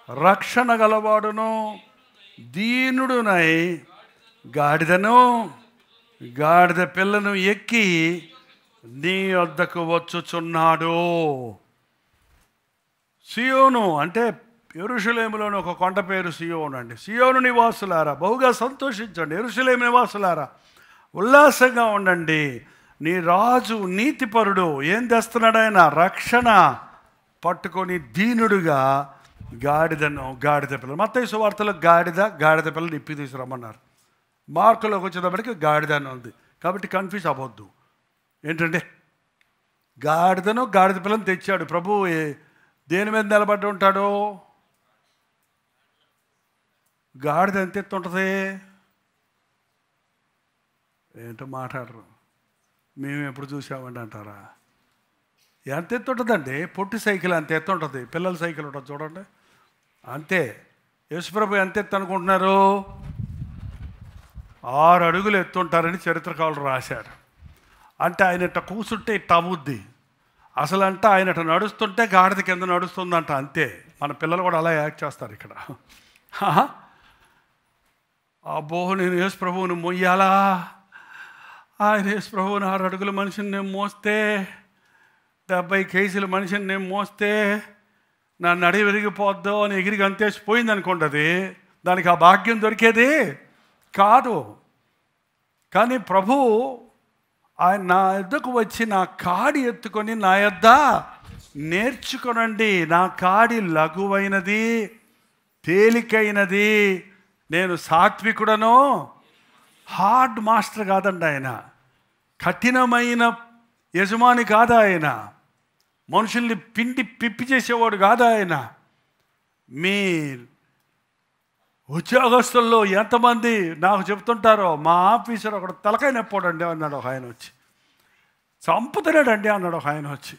రక్షణ గలవాడును దీనుడునై గాడిద పిల్లను ఎక్కి నీ వద్దకు వచ్చుచున్నాడు. సియోను అంటే యెరూషలేములోని ఒక కొండ పేరు సియోను అండి. సియోను నివాసులారా బహుగా సంతోషించండి, యెరూషలేము నివాసులారా ఉల్లాసంగా ఉండండి. నీ రాజు నీతిపరుడు. ఏం తెస్తున్నాడు ఆయన? రక్షణ పట్టుకొని దీనుడుగా గాడిద పిల్ల. మత్తయి సువార్తలో గాడిద పిల్లని ఇప్పి తీసుకురమ్మన్నారు. మార్కులోకి వచ్చేటప్పటికి గాడిద అని ఉంది. కాబట్టి కన్ఫ్యూజ్ అవ్వద్దు. ఏంటంటే గాడిద పిల్లని తెచ్చాడు ప్రభు. దేని మీద నిలబడి ఉంటాడో? గాడిద ఎంత ఎత్తు ఉంటుంది? ఏంటో మాట్లాడరు. మేము ఎప్పుడు చూసామండి అంటారా? ఎంత ఎత్తు ఉంటుందండి? పొట్టి సైకిల్ అంత ఎత్తు ఉంటుంది. పిల్లల సైకిల్ ఉంటుంది చూడండి, అంతే. యేసుప్రభు ఎంత ఎత్తు అనుకుంటున్నారు? 6 అడుగులు ఎత్తుంటారని చరిత్రకారులు రాశారు. అంటే ఆయన ఇట్ట కూర్చుంటే ఇట్ట అవ్వుద్ది. అసలు అంటే ఆయన ఇట్ట నడుస్తుంటే గాడిద కింద నడుస్తుందంట, అంతే. మన పిల్లలు కూడా అలా యాక్ట్ చేస్తారు ఇక్కడ. అబ్బో నేను యేసు ప్రభువుని మొయ్యాలా? ఆయన యేసు ప్రభువుని 6 అడుగుల మనిషిని నేను మోస్తే, 70 కేజీల మనిషిని నేను మోస్తే నా నడి విరిగిపోద్దో అని ఎగిరికి అంతేసిపోయింది అనుకుంటుంది. దానికి ఆ భాగ్యం దొరికేది కాదు. కానీ ప్రభు ఆయన నా యొద్దకు వచ్చి నా కాడి ఎత్తుకొని నా యొద్ద నేర్చుకొనండి, నా కాడి లఘువైనది తేలికైనది, నేను సాత్వికుడను. హార్డ్ మాస్టర్ కాదండి ఆయన, కఠినమైన యజమాని కాదు ఆయన, మనుషుల్ని పిప్పి చేసేవాడు కాదు ఆయన. మీ ఉద్యోగస్తుల్లో ఎంతమంది నాకు చెప్తుంటారో, మా ఆఫీసర్ ఒకడు తలకాయ నొప్పోడండి అన్నాడు ఒక ఆయన వచ్చి. చంపుతున్నాడండి అన్నాడు ఒక ఆయన వచ్చి.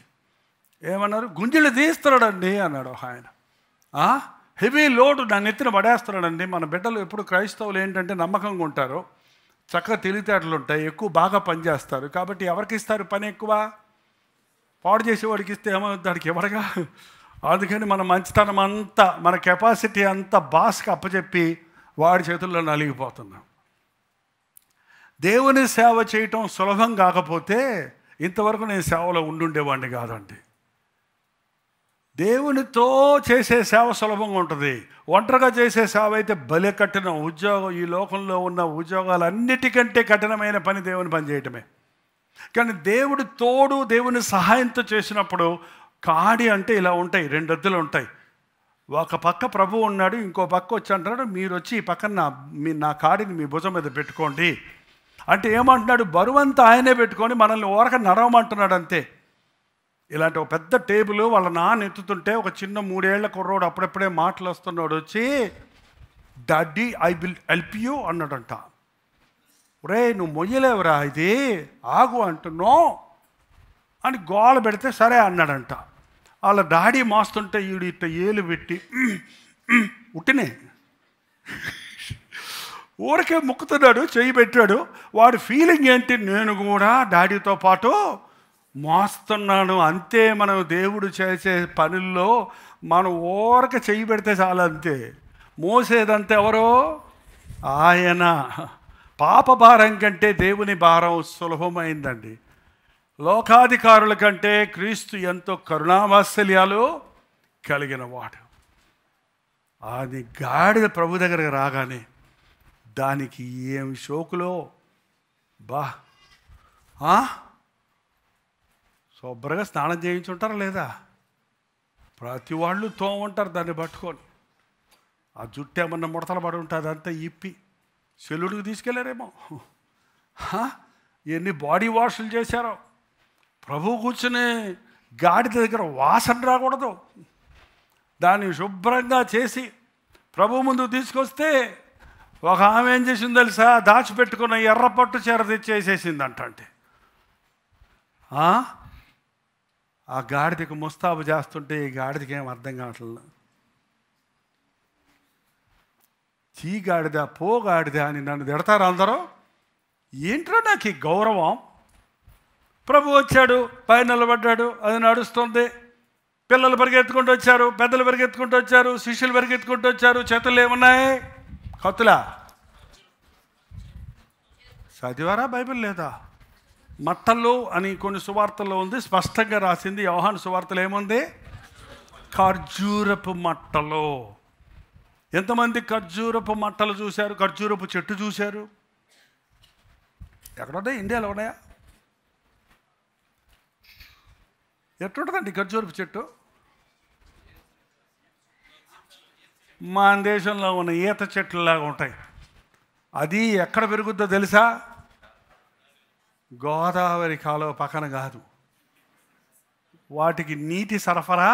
ఏమన్నారు? గుంజీలు తీస్తున్నాడండి అన్నాడు ఒక ఆయన. హెవీ లోడ్ నా నెత్తిన పడేస్తున్నాడండి. మన బిడ్డలు ఎప్పుడు క్రైస్తవులు ఏంటంటే నమ్మకంగా ఉంటారు, చక్కగా తెలివితేటలు ఉంటాయి, ఎక్కువ బాగా పనిచేస్తారు. కాబట్టి ఎవరికి ఇస్తారు పని? ఎక్కువ పాడు చేసేవాడికి ఇస్తే ఏమవుతుంది? దానికి ఎవరుగా. అందుకని మన మంచితనం అంతా, మన కెపాసిటీ అంతా బాస్కి అప్పచెప్పి వాడి చేతుల్లో నలిగిపోతున్నాం. దేవుని సేవ చేయటం సులభం కాకపోతే ఇంతవరకు నేను సేవలో ఉండుండేవాడిని కాదండి. దేవునితో చేసే సేవ సులభంగా ఉంటుంది. ఒంటరిగా చేసే సేవ అయితే భలే కఠినం. ఉద్యోగం, ఈ లోకంలో ఉన్న ఉద్యోగాలన్నిటికంటే కఠినమైన పని దేవుని పని చేయటమే. కానీ దేవుడి తోడు, దేవుని సహాయంతో చేసినప్పుడు కాడి అంటే ఇలా ఉంటాయి, 2 ఎద్దులు ఉంటాయి. ఒక పక్క ప్రభు ఉన్నాడు, ఇంకో పక్క వచ్చి అంటున్నాడు మీరు వచ్చి ఈ పక్కన నా కాడిని మీ భుజం మీద పెట్టుకోండి అంటే ఏమంటున్నాడు? బరువంతా ఆయనే పెట్టుకొని మనల్ని ఊరక నడవమంటున్నాడు అంతే. ఇలాంటి ఒక పెద్ద టేబుల్ వాళ్ళ నాన్న ఎత్తుతుంటే ఒక చిన్న 3 ఏళ్ల కుర్రోడు అప్పుడప్పుడే మాటలు వస్తున్నాడు వచ్చి, daddy I will help you అన్నాడంట. ఒరే నువ్వు మొయ్యలేవురా ఇది, ఆగు అంటున్నావు అని గోల పెడితే సరే అన్నాడంట. వాళ్ళ డాడీ మోస్తుంటే ఈడు ఇట్ట ఏలు పెట్టి ఉట్టినే ఊరికే ముక్కుతున్నాడు, చెయ్యి పెట్టాడు. వాడి ఫీలింగ్ ఏంటి? నేను కూడా డాడీతో పాటు మోస్తున్నాను. అంతే. మనం దేవుడు చేసే పనుల్లో మనం ఊరక చెయ్యి పెడితే చాలా, అంతే. మోసేదంతా ఎవరో? ఆయన. పాప భారం కంటే దేవుని భారం సులభమైందండి. లోకాధికారుల కంటే క్రీస్తు ఎంతో కరుణావాత్సల్యాలు కలిగిన వాడు. అది గాడిద ప్రభు దగ్గరకు రాగానే దానికి ఏం షోకులో బా శుభ్రంగా స్నానం చేయించుంటారా లేదా? ప్రతి వాళ్ళు తోమంటారు దాన్ని పట్టుకొని. ఆ జుట్టు ఏమన్నా ముడతలు పడి ఉంటుంది, అంతా ఇప్పి సెల్లుడికి తీసుకెళ్ళారేమో. ఎన్ని బాడీ వాష్లు చేశారో. ప్రభు కూర్చుని గాడిద దగ్గర వాసన రాకూడదు. దాన్ని శుభ్రంగా చేసి ప్రభు ముందుకు తీసుకొస్తే ఒక ఆమె ఏం చేసింది తెలుసా? దాచిపెట్టుకున్న ఎర్రపట్టు చీర తెచ్చేసేసిందంట. అంటే ఆ గాడిదకి ముస్తాబు చేస్తుంటే ఈ గాడిదకి ఏం అర్థం కావట్లేదు. చీ గాడిద, పో గాడిద అని నన్ను తిడతారు అందరూ. ఏంట్రా నాకు ఈ గౌరవం? ప్రభు వచ్చాడు, పైన నిలబడ్డాడు, అది నడుస్తుంది. పిల్లలు పరిగెత్తుకుంటూ వచ్చారు, పెద్దలు పరిగెత్తుకుంటూ వచ్చారు, శిష్యులు పరిగెత్తుకుంటూ వచ్చారు. చేతులు ఏమున్నాయి? కత్తులా? చదివారా బైబిల్ లేదా? మట్టలు అని కొన్ని సువార్తల్లో ఉంది, స్పష్టంగా రాసింది. యోహాను సువార్తలో ఏముంది? ఖర్జూరపు మట్టలు. ఎంతమంది ఖర్జూరపు మట్టలు చూశారు? ఖర్జూరపు చెట్టు చూశారు? ఎక్కడున్నాయి? ఇండియాలో ఉన్నాయా? ఎట్లుంటుందండి ఖర్జూరపు చెట్టు? మన దేశంలో ఉన్న ఈత చెట్లలాగా ఉంటాయి. అది ఎక్కడ పెరుగుద్దో తెలుసా? గోదావరి కాలువ పక్కన కాదు. వాటికి నీటి సరఫరా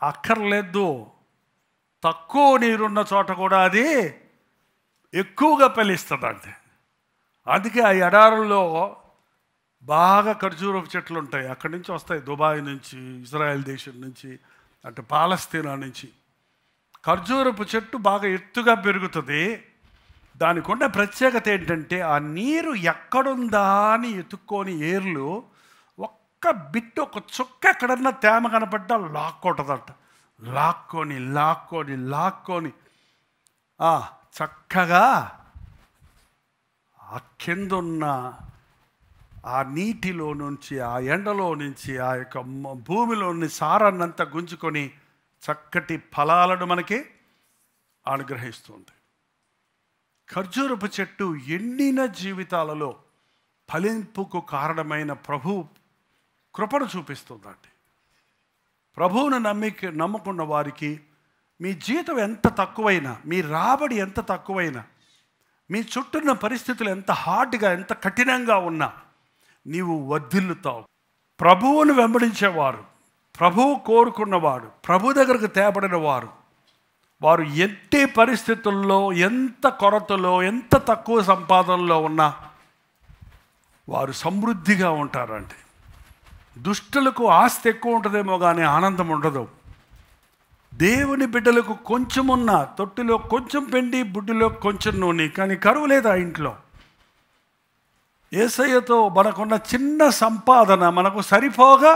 అక్కర్లేదు. తక్కువ నీరున్న చోట కూడా అది ఎక్కువగా ఫలిస్తుంది. అంతే. అందుకే ఆ ఎడారుల్లో బాగా ఖర్జూరపు చెట్లు ఉంటాయి. అక్కడి నుంచి వస్తాయి, దుబాయ్ నుంచి, ఇజ్రాయెల్ దేశం నుంచి, అంటే పాలస్తీనా నుంచి. ఖర్జూరపు చెట్టు బాగా ఎత్తుగా పెరుగుతుంది. దానికి ఉన్న ప్రత్యేకత ఏంటంటే ఆ నీరు ఎక్కడుందా అని ఎత్తుక్కొని ఏర్లు ఒక్క బిట్టు, ఒక చుక్క ఎక్కడన్నా తేమ కనపడ్డా లాక్కుంటుందట. లాక్కొని లాక్కొని లాక్కొని చక్కగా ఆ కిందున్న ఆ నీటిలో నుంచి, ఆ ఎండలో నుంచి, ఆ యొక్క భూమిలోని సారాన్నంతా గుంజుకొని చక్కటి ఫలాలను మనకి అనుగ్రహిస్తుంది. ఖర్జూరపు చెట్టు ఎండిన జీవితాలలో ఫలింపుకు కారణమైన ప్రభు కృపను చూపిస్తుందండి. ప్రభువును నమ్ముకున్న వారికి మీ జీతం ఎంత తక్కువైనా, మీ రాబడి ఎంత తక్కువైనా, మీ చుట్టూన్న పరిస్థితులు ఎంత హార్డ్గా, ఎంత కఠినంగా ఉన్నా నీవు వర్ధిల్లుతావు. ప్రభువును వెంబడించేవారు, ప్రభువు కోరుకున్నవాడు, ప్రభు దగ్గరకు తేబడిన వారు ఎట్టి పరిస్థితుల్లో, ఎంత కొరతలో, ఎంత తక్కువ సంపాదనలో ఉన్నా వారు సమృద్ధిగా ఉంటారండి. దుష్టులకు ఆస్తి ఎక్కువ ఉంటుందేమో కానీ ఆనందం ఉండదు. దేవుని బిడ్డలకు కొంచెమున్నా, తొట్టిలో కొంచెం పిండి, బుడ్డిలో కొంచెం నూనె, కానీ కరువు లేదా ఇంట్లో. యేసయ్యతో మనకున్న చిన్న సంపాదన మనకు సరిపోగా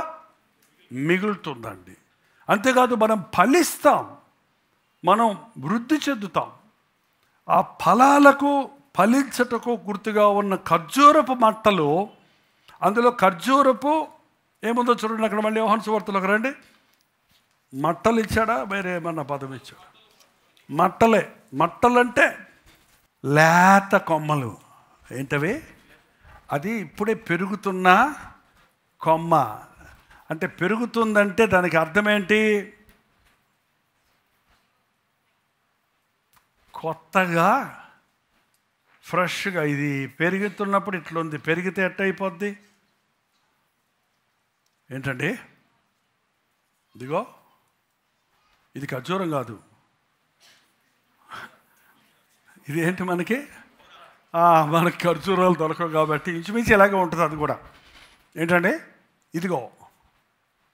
మిగులుతుందండి. అంతేకాదు మనం ఫలిస్తాం, మనం వృద్ధి చెందుతాం. ఆ ఫలాలకు ఫలించటకు గుర్తుగా ఉన్న ఖర్జూరపు మట్టలు, అందులో ఖర్జూరపు ఏముందో చూడండి. అక్కడ మళ్ళీ యోహాను సువార్తలోకి రండి. మట్టలు ఇచ్చాడా, వేరే ఏమన్నా పదం ఇచ్చాడా? మట్టలే. మట్టలంటే లేత కొమ్మలు. ఏంటవి? అది ఇప్పుడే పెరుగుతున్న కొమ్మ. అంటే పెరుగుతుందంటే దానికి అర్థం ఏంటి? కొత్తగా, ఫ్రెష్గా. ఇది పెరుగుతున్నప్పుడు ఇట్లుంది, పెరిగితే ఎట్ట అయిపోద్ది? ఏంటండి? ఇదిగో, ఇది ఖర్జూరం కాదు. ఇదేంటి మనకి? మనకి ఖర్జూరాలు దొరకవు కాబట్టి ఇంచుమించి ఇలాగే ఉంటుంది. అది కూడా ఏంటండి? ఇదిగో,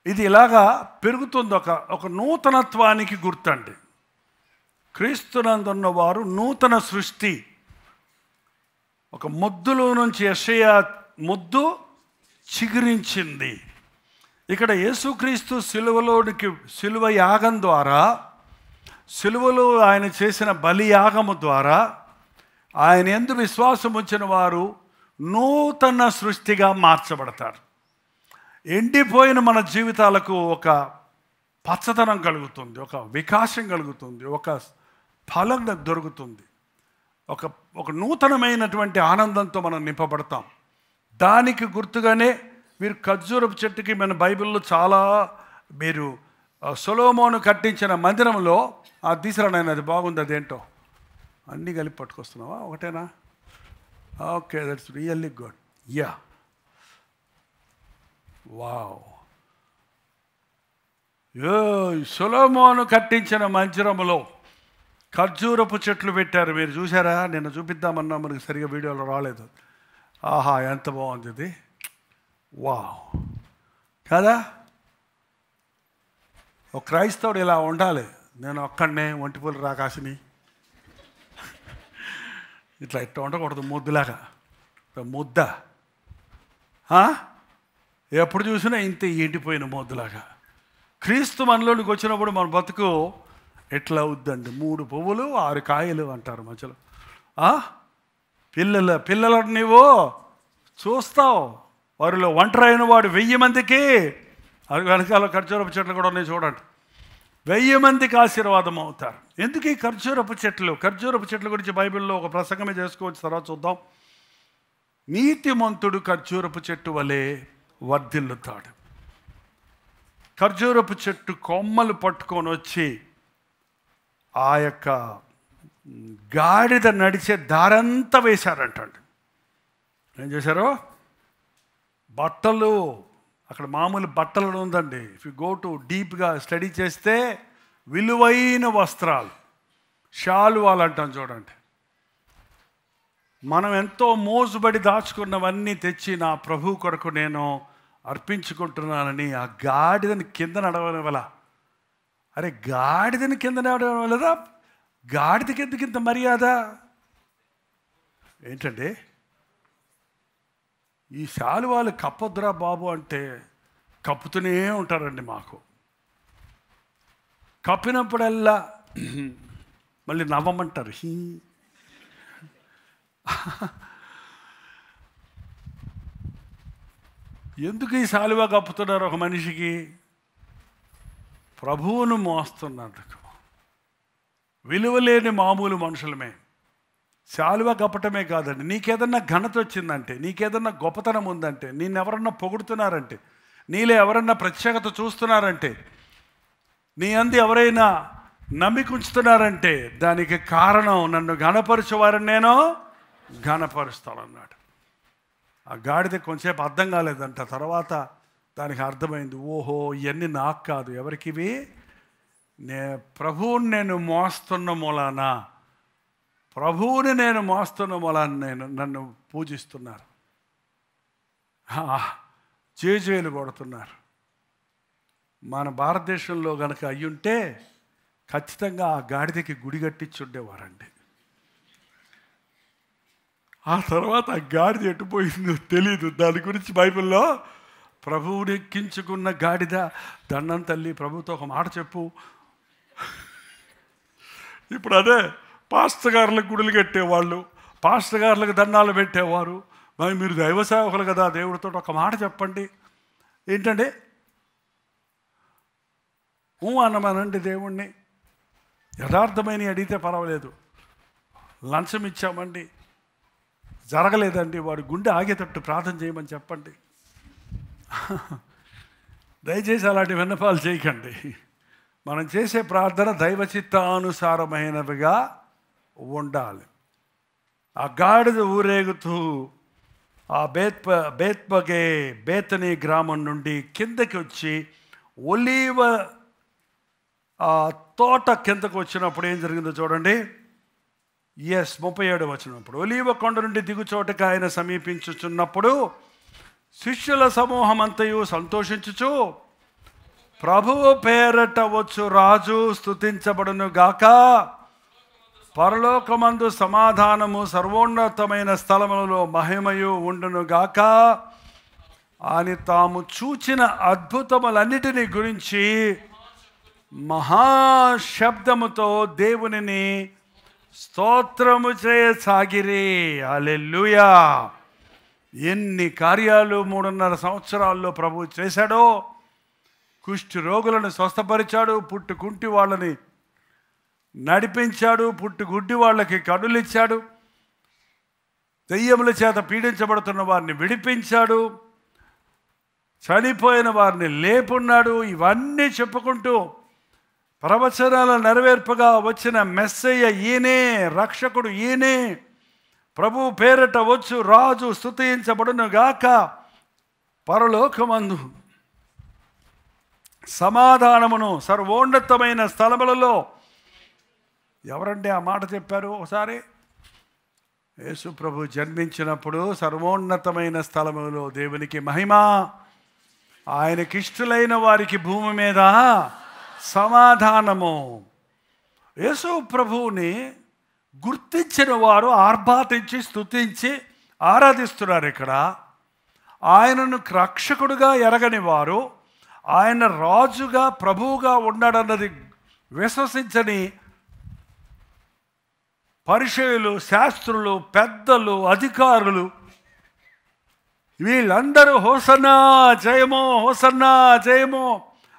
ఇది ఇలాగా పెరుగుతుంది. ఒక నూతనత్వానికి గుర్తండి. క్రీస్తునందున్న వారు నూతన సృష్టి. ఒక మొద్దులో నుంచి యెషయా మొద్దు చిగురించింది. ఇక్కడ యేసుక్రీస్తు సిలువ యాగం ద్వారా, సిలువలో ఆయన చేసిన బలియాగము ద్వారా ఆయన యందు విశ్వాసం ఉంచిన వారు నూతన సృష్టిగా మార్చబడతారు. ఎండిపోయిన మన జీవితాలకు ఒక పచ్చదనం కలుగుతుంది, ఒక వికాసం కలుగుతుంది, ఒక ఫలం దొరుకుతుంది, ఒక నూతనమైనటువంటి ఆనందంతో మనం నింపబడతాం. దానికి గుర్తుగానే మీరు ఖర్జూరపు చెట్టుకి మన బైబిల్లో చాలా మీరు సొలొమోను కట్టించిన మందిరంలో తీసిరానైనా అది బాగుంది, అదేంటో అన్నీ కలిపి పట్టుకొస్తున్నావా? ఒకటేనా? Okay, that's really good. Yeah, wow. సొలొమోను కట్టించిన మందిరములో ఖర్జూరపు చెట్లు పెట్టారు. మీరు చూసారా? నిన్న చూపిద్దామన్నా మనకి సరిగా వీడియోలో రాలేదు. ఆహా, ఎంత బాగుంది ఇది! వావ్ కదా! ఒక క్రైస్తవుడు ఇలా ఉండాలి. నేను ఒక్కడనే ఒంటిపూలు రాకాసిని ఇట్లా ఉండకూడదు, ముద్దులాగా. ముద్ద ఎప్పుడు చూసినా ఇంత ఎండిపోయిన ముద్దులాగా. క్రీస్తు మనలోనికి వచ్చినప్పుడు మన బతుకు ఎట్లా అవుద్దండి? 3 పువ్వులు 6 కాయలు అంటారు మధ్యలో. పిల్లలను నీవు చూస్తావు. వారిలో ఒంటరి అయిన వాడు 1000 మందికి, అది వెనకాల ఖర్జూరపు చెట్లు కూడా ఉన్నాయి చూడండి, 1000 మందికి ఆశీర్వాదం అవుతారు. ఎందుకు ఈ ఖర్జూరపు చెట్లు? ఖర్జూరపు చెట్ల గురించి బైబిల్లో ఒక ప్రసంగమే చేసుకోవచ్చు, తర్వాత చూద్దాం. నీతిమంతుడు ఖర్జూరపు చెట్టు వలె వర్ధిల్లుతాడు. ఖర్జూరపు చెట్టు కొమ్మలు పట్టుకొని వచ్చి ఆ యొక్క గాడిద నడిచే దారంతా వేశారంటండి. ఏం చేశారు? బట్టలు, అక్కడ మామూలు బట్టలు ఉందండి. ఇఫ్ యు గో టు డీప్గా స్టడీ చేస్తే విలువైన వస్త్రాలు, శాలువాలు అంటాం చూడండి. మనం ఎంతో మోజుబడి దాచుకున్నవన్నీ తెచ్చి నా ప్రభు కొరకు నేను అర్పించుకుంటున్నానని ఆ గాడిదని కింద నడవడం వల్ల, అరే గాడిదని కింద నడవడం వల్లదా? గాడిదకి ఎందుకు ఇంత మర్యాద ఏంటండి? ఈ శాలువాలు కప్పొద్దురా బాబు అంటే కప్పుతూనే ఉంటారండి. మాకు కప్పినప్పుడల్లా మళ్ళీ నవ్వమంటారు. ఎందుకు ఈ శాలువా కప్పుతున్నారు ఒక మనిషికి? ప్రభువును మోస్తున్నందుకు. విలువలేని మామూలు మనుషులమే. శాలువా కప్పటమే కాదండి, నీకేదన్నా ఘనత వచ్చిందంటే, నీకేదన్నా గొప్పతనం ఉందంటే, నిన్నెవరన్నా పొగుడుతున్నారంటే, నీలో ఎవరన్నా ప్రత్యేకత చూస్తున్నారంటే, నీ అంది ఎవరైనా నమ్మికుంచుతున్నారంటే దానికి కారణం నన్ను ఘనపరచువారని నేను ఘనపరుస్తానన్నాడు. ఆ గాడిద కొంచెంసేపు అర్థం కాలేదంట. తర్వాత దానికి అర్థమైంది, ఓహో ఇవన్నీ నాకు కాదు, ఎవరికివి? ప్రభువుని నేను మోస్తున్న మూలాన, ప్రభువుని నేను మోస్తున్న మూలాన నన్ను పూజిస్తున్నారు, జేజేలు కొడుతున్నారు. మన భారతదేశంలో కనుక అయ్యుంటే ఖచ్చితంగా ఆ గాడిదకి గుడి కట్టించుండేవారండి. ఆ తర్వాత ఆ గాడిద ఎట్టుపోయిందో తెలీదు. దాని గురించి బైబిల్లో ప్రభువుని ఎక్కించుకున్న గాడిద, దండం తల్లి, ప్రభుతో ఒక మాట చెప్పు. ఇప్పుడు అదే పాస్టర్ గారులకు గుడులు కట్టేవాళ్ళు, పాస్టర్ గారులకు దండాలు పెట్టేవారు. మరి మీరు దైవ సేవకులు కదా, దేవుడితో ఒక మాట చెప్పండి. ఏంటంటే అన్నమానండి దేవుణ్ణి. యథార్థమైన అడిగితే పర్వాలేదు. లంచం ఇచ్చామండి, జరగలేదండి, వాడు గుండె ఆగేటట్టు ప్రార్థన చేయమని చెప్పండి. దయచేసి అలాంటి విన్నపాలు చేయకండి. మనం చేసే ప్రార్థన దైవ చిత్తానుసారమైనవిగా ఉండాలి. ఆ గాడిద ఊరేగుతూ ఆ బేతనీ గ్రామం నుండి కిందకి వచ్చి ఒలీవ తోట కిందకు వచ్చినప్పుడు ఏం జరిగిందో చూడండి. 37 వచ్చినప్పుడు, ఒలీవ కొండ నుండి దిగుచోటకి ఆయన సమీపించుచున్నప్పుడు శిష్యుల సమూహం అంతయు సంతోషించుచు, ప్రభువు పేరట వచ్చు రాజు స్తుతించబడును గాక పరలోకమందు సమాధానము, సర్వోన్నతమైన స్థలములలో మహిమయు ఉండునుగాక అని తాము చూచిన అద్భుతములన్నిటిని గురించి మహాశబ్దముతో దేవునిని స్తోత్రము చేయసాగిరి. హల్లెలూయా. ఎన్ని కార్యాలు 3.5 సంవత్సరాల్లో ప్రభు చేశాడో. కుష్ఠ రోగులను స్వస్థపరిచాడు, పుట్టుకుంటి వాళ్ళని నడిపించాడు, పుట్టుగుడ్డి వాళ్ళకి కనులిచ్చాడు, దెయ్యముల చేత పీడించబడుతున్న వారిని విడిపించాడు, చనిపోయిన వారిని లేపున్నాడు. ఇవన్నీ చెప్పుకుంటూ ప్రవచనాల నెరవేర్పుగా వచ్చిన మెస్సయ్య ఈయనే, రక్షకుడు ఈయనే, ప్రభు పేరట వచ్చు రాజు స్తుతించబడును గాక, పరలోకమందు సమాధానమును సర్వోన్నతమైన స్థలములలో. ఎవరంటే ఆ మాట చెప్పారు? ఒకసారి యేసు ప్రభు జన్మించినప్పుడు సర్వోన్నతమైన స్థలములలో దేవునికి మహిమ, ఆయనకిష్టులైన వారికి భూమి మీద సమాధానము. యేసు ప్రభువుని గుర్తించిన వారు ఆర్భాటించి స్తుతించి ఆరాధిస్తున్నారు. ఇక్కడ ఆయనను రక్షకుడుగా ఎరగని వారు, ఆయన రాజుగా ప్రభువుగా ఉన్నాడన్నది విశ్వసించని పరిసయ్యులు, శాస్త్రులు, పెద్దలు, అధికారులు, వీళ్ళందరూ హోసన్నా జయమో, హోసన్నా జయమో,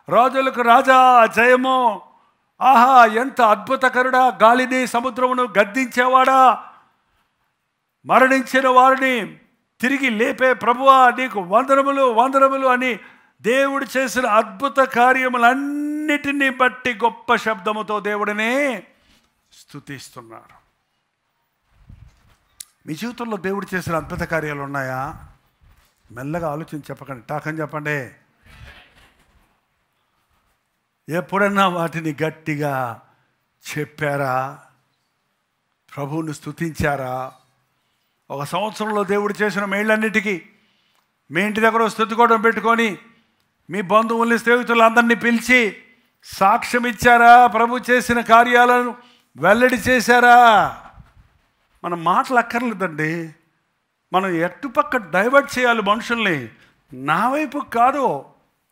రాజులకు రాజా జయమో, ఆహా ఎంత అద్భుతకరుడా, గాలిని సముద్రమును గద్దించేవాడా, మరణించిన వారిని తిరిగి లేపే ప్రభువా నీకు వందనములు వందనములు అని దేవుడు చేసిన అద్భుత కార్యములన్నిటినీ బట్టి గొప్ప శబ్దముతో దేవుడిని స్తుతిస్తున్నారు. మీ జీవితంలో దేవుడు చేసిన అద్భుత కార్యాలు ఉన్నాయా? మెల్లగా ఆలోచించి చెప్పకండి, టాకని చెప్పండి. ఎప్పుడన్నా వాటిని గట్టిగా చెప్పారా? ప్రభువుని స్తుతించారా? ఒక సంవత్సరంలో దేవుడు చేసిన మేళ్ళన్నిటికీ మీ ఇంటి దగ్గర స్తుతికోవడం పెట్టుకొని మీ బంధువుల్ని, స్నేహితులందరినీ పిలిచి సాక్ష్యం ఇచ్చారా? ప్రభు చేసిన కార్యాలను వెల్లడి చేశారా? మనం మాటలు అక్కర్లేదండి. మనం ఎట్టుపక్క డైవర్ట్ చేయాలి మనుషుల్ని. నా వైపు కాదు,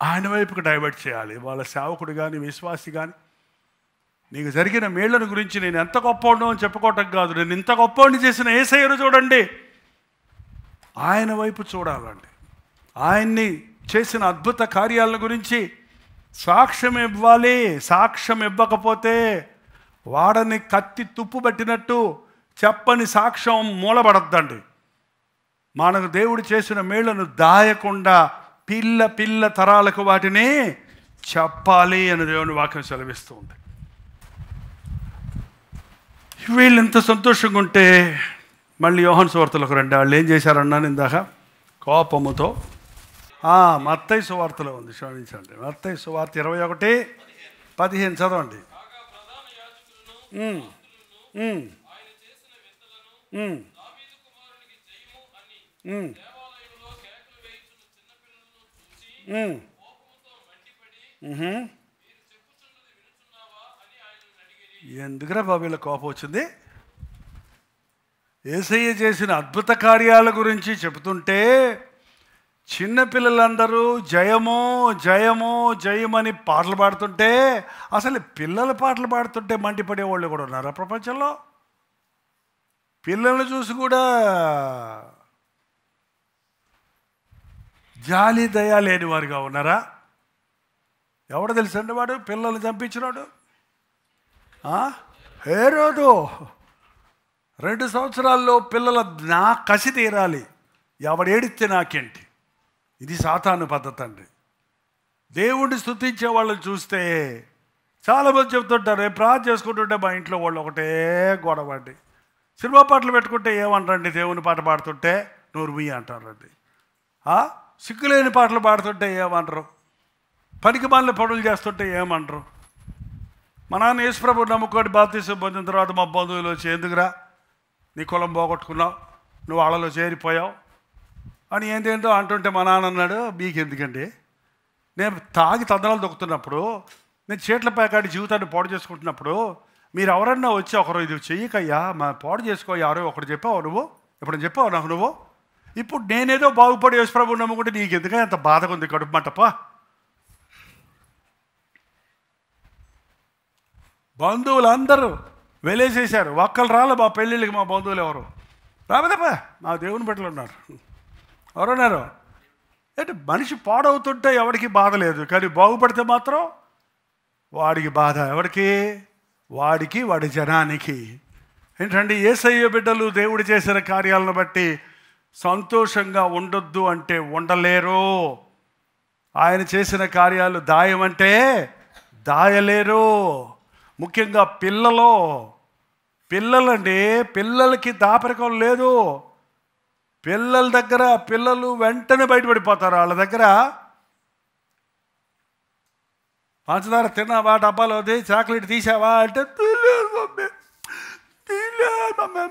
ఆయన వైపుకు డైవర్ట్ చేయాలి. వాళ్ళ సేవకుడు కానీ విశ్వాసి కానీ నీకు జరిగిన మేళ్లను గురించి నేను ఎంత గొప్పవాడినో అని చెప్పుకోవటం కాదు, నేను ఇంత గొప్పవాడిని చేసిన యేసయ్యను చూడండి, ఆయన వైపు చూడాలండి. ఆయన్ని చేసిన అద్భుత కార్యాల గురించి సాక్ష్యం ఇవ్వాలి. సాక్ష్యం ఇవ్వకపోతే వాడని కత్తి తుప్పు పట్టినట్టు చెప్పని సాక్ష్యం మూలబడద్దండి. మనకు దేవుడు చేసిన మేళ్లను దాయకుండా పిల్ల పిల్ల తరాలకు వాటిని చెప్పాలి అని దేవుని వాక్యం సెలవిస్తుంది. వీళ్ళు ఎంత సంతోషంగా ఉంటే మళ్ళీ యోహాను సువార్తలకు రండి. వాళ్ళు ఏం చేశారన్నాను ఇందాక, కోపముతో. మత్తయి సువార్తలో ఉంది, క్షమించండి. మత్తయి సువార్త 21:15 చదవండి. ఎందుకురా బాబు వీళ్ళ కోపం వచ్చింది? యేసయ్య చేసిన అద్భుత కార్యాల గురించి చెబుతుంటే చిన్నపిల్లలందరూ జయమో జయమో జయమని పాటలు పాడుతుంటే, అసలు పిల్లల పాటలు పాడుతుంటే మండిపడే వాళ్ళు కూడా ఉన్నారా ప్రపంచంలో? పిల్లల్ని చూసి కూడా జాలి దయ లేని వారుగా ఉన్నారా? ఎవడు తెలుసండి వాడు పిల్లల్ని చంపించినాడు? హేరోదు. 2 సంవత్సరాల్లో పిల్లల నా కసి తీరాలి, ఎవడేడిస్తే నాకేంటి? ఇది సాతాను పద్ధతి అండి. దేవుడిని స్తుతించే వాళ్ళని చూస్తే చాలామంది చెప్తుంటారు, ప్రార్థన చేసుకుంటుంటే మా ఇంట్లో వాళ్ళు ఒకటే గొడవ అండి. సినిమా పాటలు పెట్టుకుంటే ఏమంటారండి? దేవుని పాట పాడుతుంటే నోరు ముయ్యి అంటారండి. సిగ్గులేని పాటలు పాడుతుంటే ఏమంటారు? పనికి మాలిన పనులు చేస్తుంటే ఏమంటారు? మా నాన్న యేసుప్రభు నమ్ముకొని బాప్తిసం పొందిన తర్వాత మా బంధువులు వచ్చి, ఎందుకురా నీ కులం పోగొట్టుకున్నావు, నువ్వు వాళ్ళలో చేరిపోయావు అని ఏంటేంటో అంటుంటే మా నాన్న అన్నాడు, మీకు ఎందుకండి? నేను తాగి తందనాలు దొక్కుతున్నప్పుడు, నేను చీట్ల ప్యాకాడి జీవితాన్ని పాడు చేసుకుంటున్నప్పుడు మీరు ఎవరన్నా వచ్చి ఒకరు ఇది చెయ్యకయ్యా మా పాడు చేసుకో ఎవరో ఒకటి చెప్పావు నువ్వు ఇప్పుడు చెప్పావు నాకు నువ్వు ఇప్పుడు నేనేదో బాగుపడి యేసుప్రభువు నమ్ముకుంటే నీకు ఎందుకని అంత బాధగా ఉంది కడుపు మంటపా. బంధువులందరూ వెలేసేశారు, ఒక్కరు రాలే మా పెళ్ళిళ్ళకి. మా బంధువులు ఎవరు రాబోదప్పా, మా దేవుని బిడ్డలు ఉన్నారు. ఎవరున్నారు అంటే మనిషి పాడవుతుంటే ఎవరికి బాధ లేదు, కానీ బాగుపడితే మాత్రం వాడికి బాధ. ఎవరికి? వాడికి, వాడి జనానికి. ఏంటంటే యేసయ్య బిడ్డలు దేవుడు చేసిన కార్యాలను బట్టి సంతోషంగా ఉండొద్దు అంటే ఉండలేరు. ఆయన చేసిన కార్యాలు దాయమంటే దాయలేరు. ముఖ్యంగా పిల్లలండి, పిల్లలకి దాపరికం లేదు. పిల్లల దగ్గర పిల్లలు వెంటనే బయటపడిపోతారు. వాళ్ళ దగ్గర పంచదార తిన్నావా, డబ్బాలో అది చాక్లెట్ తీసావా అంటే తీలేదు మమ్మీ, తీలేదు మమ్మీ.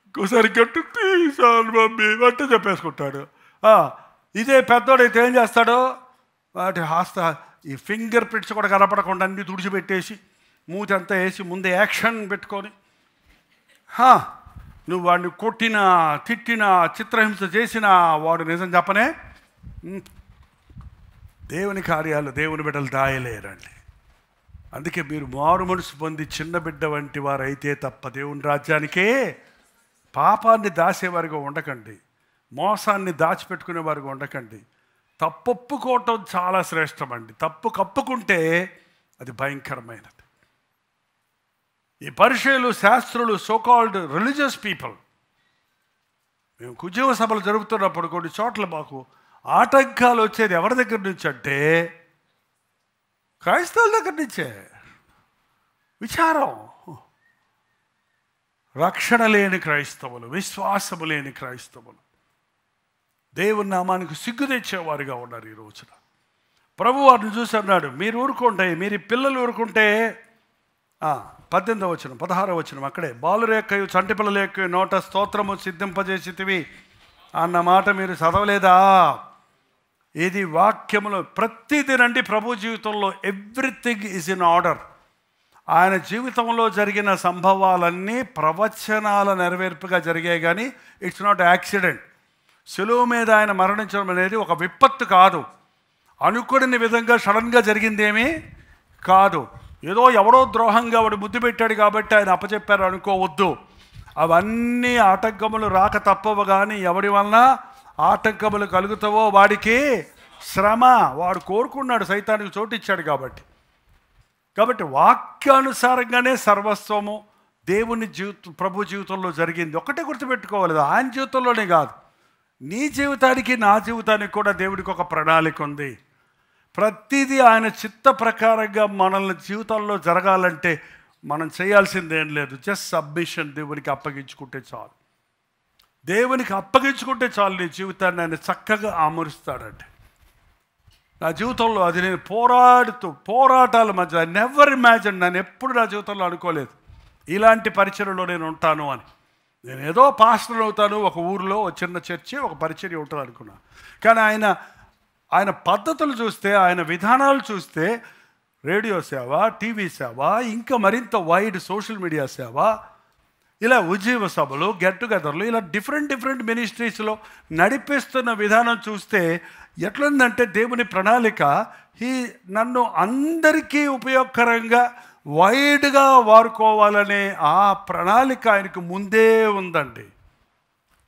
ఇంకోసారి గట్టు తీసాను మమ్మీ అంటే చెప్పేసుకుంటాడు. ఇదే పెద్దోడైతే ఏం చేస్తాడు, వాటి ఈ ఫింగర్ ప్రింట్స్ కూడా కనపడకుండా అన్నీ తుడిచిపెట్టేసి మూతి అంతా వేసి ముందే యాక్షన్ పెట్టుకొని, నువ్వు వాడిని కొట్టినా తిట్టినా చిత్రహింస చేసినా వాడు నిజం చెప్పనే. దేవుని కార్యాలు దేవుని బిడ్డలు దాయలేరండి. అందుకే మీరు మారు మనసు పొంది చిన్న బిడ్డ వంటి వారు అయితే తప్ప దేవుని రాజ్యానికే పాపాన్ని దాసేవారిగా ఉండకండి, మోసాన్ని దాచిపెట్టుకునేవారిగా ఉండకండి. తప్పొప్పుకోవటం చాలా శ్రేష్టమండి. తప్పు కప్పుకుంటే అది భయంకరమైనది. ఈ పరిచయులు, శాస్త్రులు, సోకాల్డ్ రిలీజియస్ పీపుల్, మేము కుజీవ సభలు జరుపుతున్నప్పుడు కొన్ని చోట్ల మాకు ఆటంకాలు వచ్చేది ఎవరి దగ్గర నుంచి అంటే క్రైస్తవుల దగ్గర నుంచే. విచారం, రక్షణ లేని క్రైస్తవులు, విశ్వాసము లేని క్రైస్తవులు దేవుని నామానికి సిగ్గు తెచ్చేవారుగా ఉన్నారు ఈ రోజున. ప్రభు వారిని చూసి అన్నాడు, మీరు ఊరుకుంటే, మీరు పిల్లలు ఊరుకుంటే 18వ వచనం 16వ వచనం అక్కడే, బాలురేక్కయు చంటి పిల్లలేక్కయు నోట స్తోత్రము సిద్ధింపజేసితివి అన్న మాట మీరు చదవలేదా? ఇది వాక్యములో ప్రతిదినండి. ప్రభు జీవితంలో ఎవ్రీథింగ్ ఈజ్ ఇన్ ఆర్డర్. ఆయన జీవితంలో జరిగిన సంభవాలన్నీ ప్రవచనాల నెరవేర్పుగా జరిగాయి, కానీ ఇట్స్ నాట్ యాక్సిడెంట్. శిలువ మీద ఆయన మరణించడం అనేది ఒక విపత్తు కాదు. అనుకుని విధంగా సడన్గా జరిగిందేమీ కాదు. ఏదో ఎవరో ద్రోహంగా వాడు ముద్దు పెట్టాడు కాబట్టి ఆయన అప్పచెప్పారు అనుకోవద్దు. అవన్నీ ఆటంకములు రాక తప్పవు, కానీ ఎవరి వలన ఆటంకములు కలుగుతావో వాడికి శ్రమ. వాడు కోరుకున్నాడు, సైతానికి చోటిచ్చాడు కాబట్టి వాక్యానుసారంగానే సర్వస్వము దేవుని ప్రభు జీవితంలో జరిగింది. ఒకటే గుర్తుపెట్టుకోవాలి, ఆయన జీవితంలోనే కాదు, నీ జీవితానికి నా జీవితానికి కూడా దేవుడికి ఒక ప్రణాళిక ఉంది. ప్రతిదీ ఆయన చిత్త ప్రకారంగా మనల్ని జీవితంలో జరగాలంటే మనం చేయాల్సిందేం లేదు, జస్ట్ సబ్మిషన్. దేవునికి అప్పగించుకుంటే చాలు. దేవునికి అప్పగించుకుంటే చాలు నీ జీవితాన్ని ఆయన చక్కగా ఆమరుస్తాడండి. నా జీవితంలో అది నేను పోరాటాల మధ్య నెవర్ ఇమాజిన్, నేను ఎప్పుడు నా జీవితంలో అనుకోలేదు ఇలాంటి పరిచర్యలో నేను ఉంటాను అని. నేను ఏదో పాస్టర్ అవుతాను, ఒక ఊరిలో ఒక చిన్న చర్చి, ఒక పరిచర్య ఉంటుంది అనుకున్నా. కానీ ఆయన పద్ధతులు చూస్తే, ఆయన విధానాలు చూస్తే, రేడియో సేవ, టీవీ సేవ, ఇంకా మరింత వైడ్ సోషల్ మీడియా సేవ, ఇలా ఉజ్జీవ సభలు, గెట్ టుగెదర్లు, ఇలా డిఫరెంట్ మినిస్ట్రీస్లో నడిపిస్తున్న విధానం చూస్తే ఎట్లుందంటే దేవుని ప్రణాళిక నన్ను అందరికీ ఉపయోగకరంగా వైడ్గా వాడుకోవాలనే ఆ ప్రణాళిక ఆయనకు ముందే ఉందండి.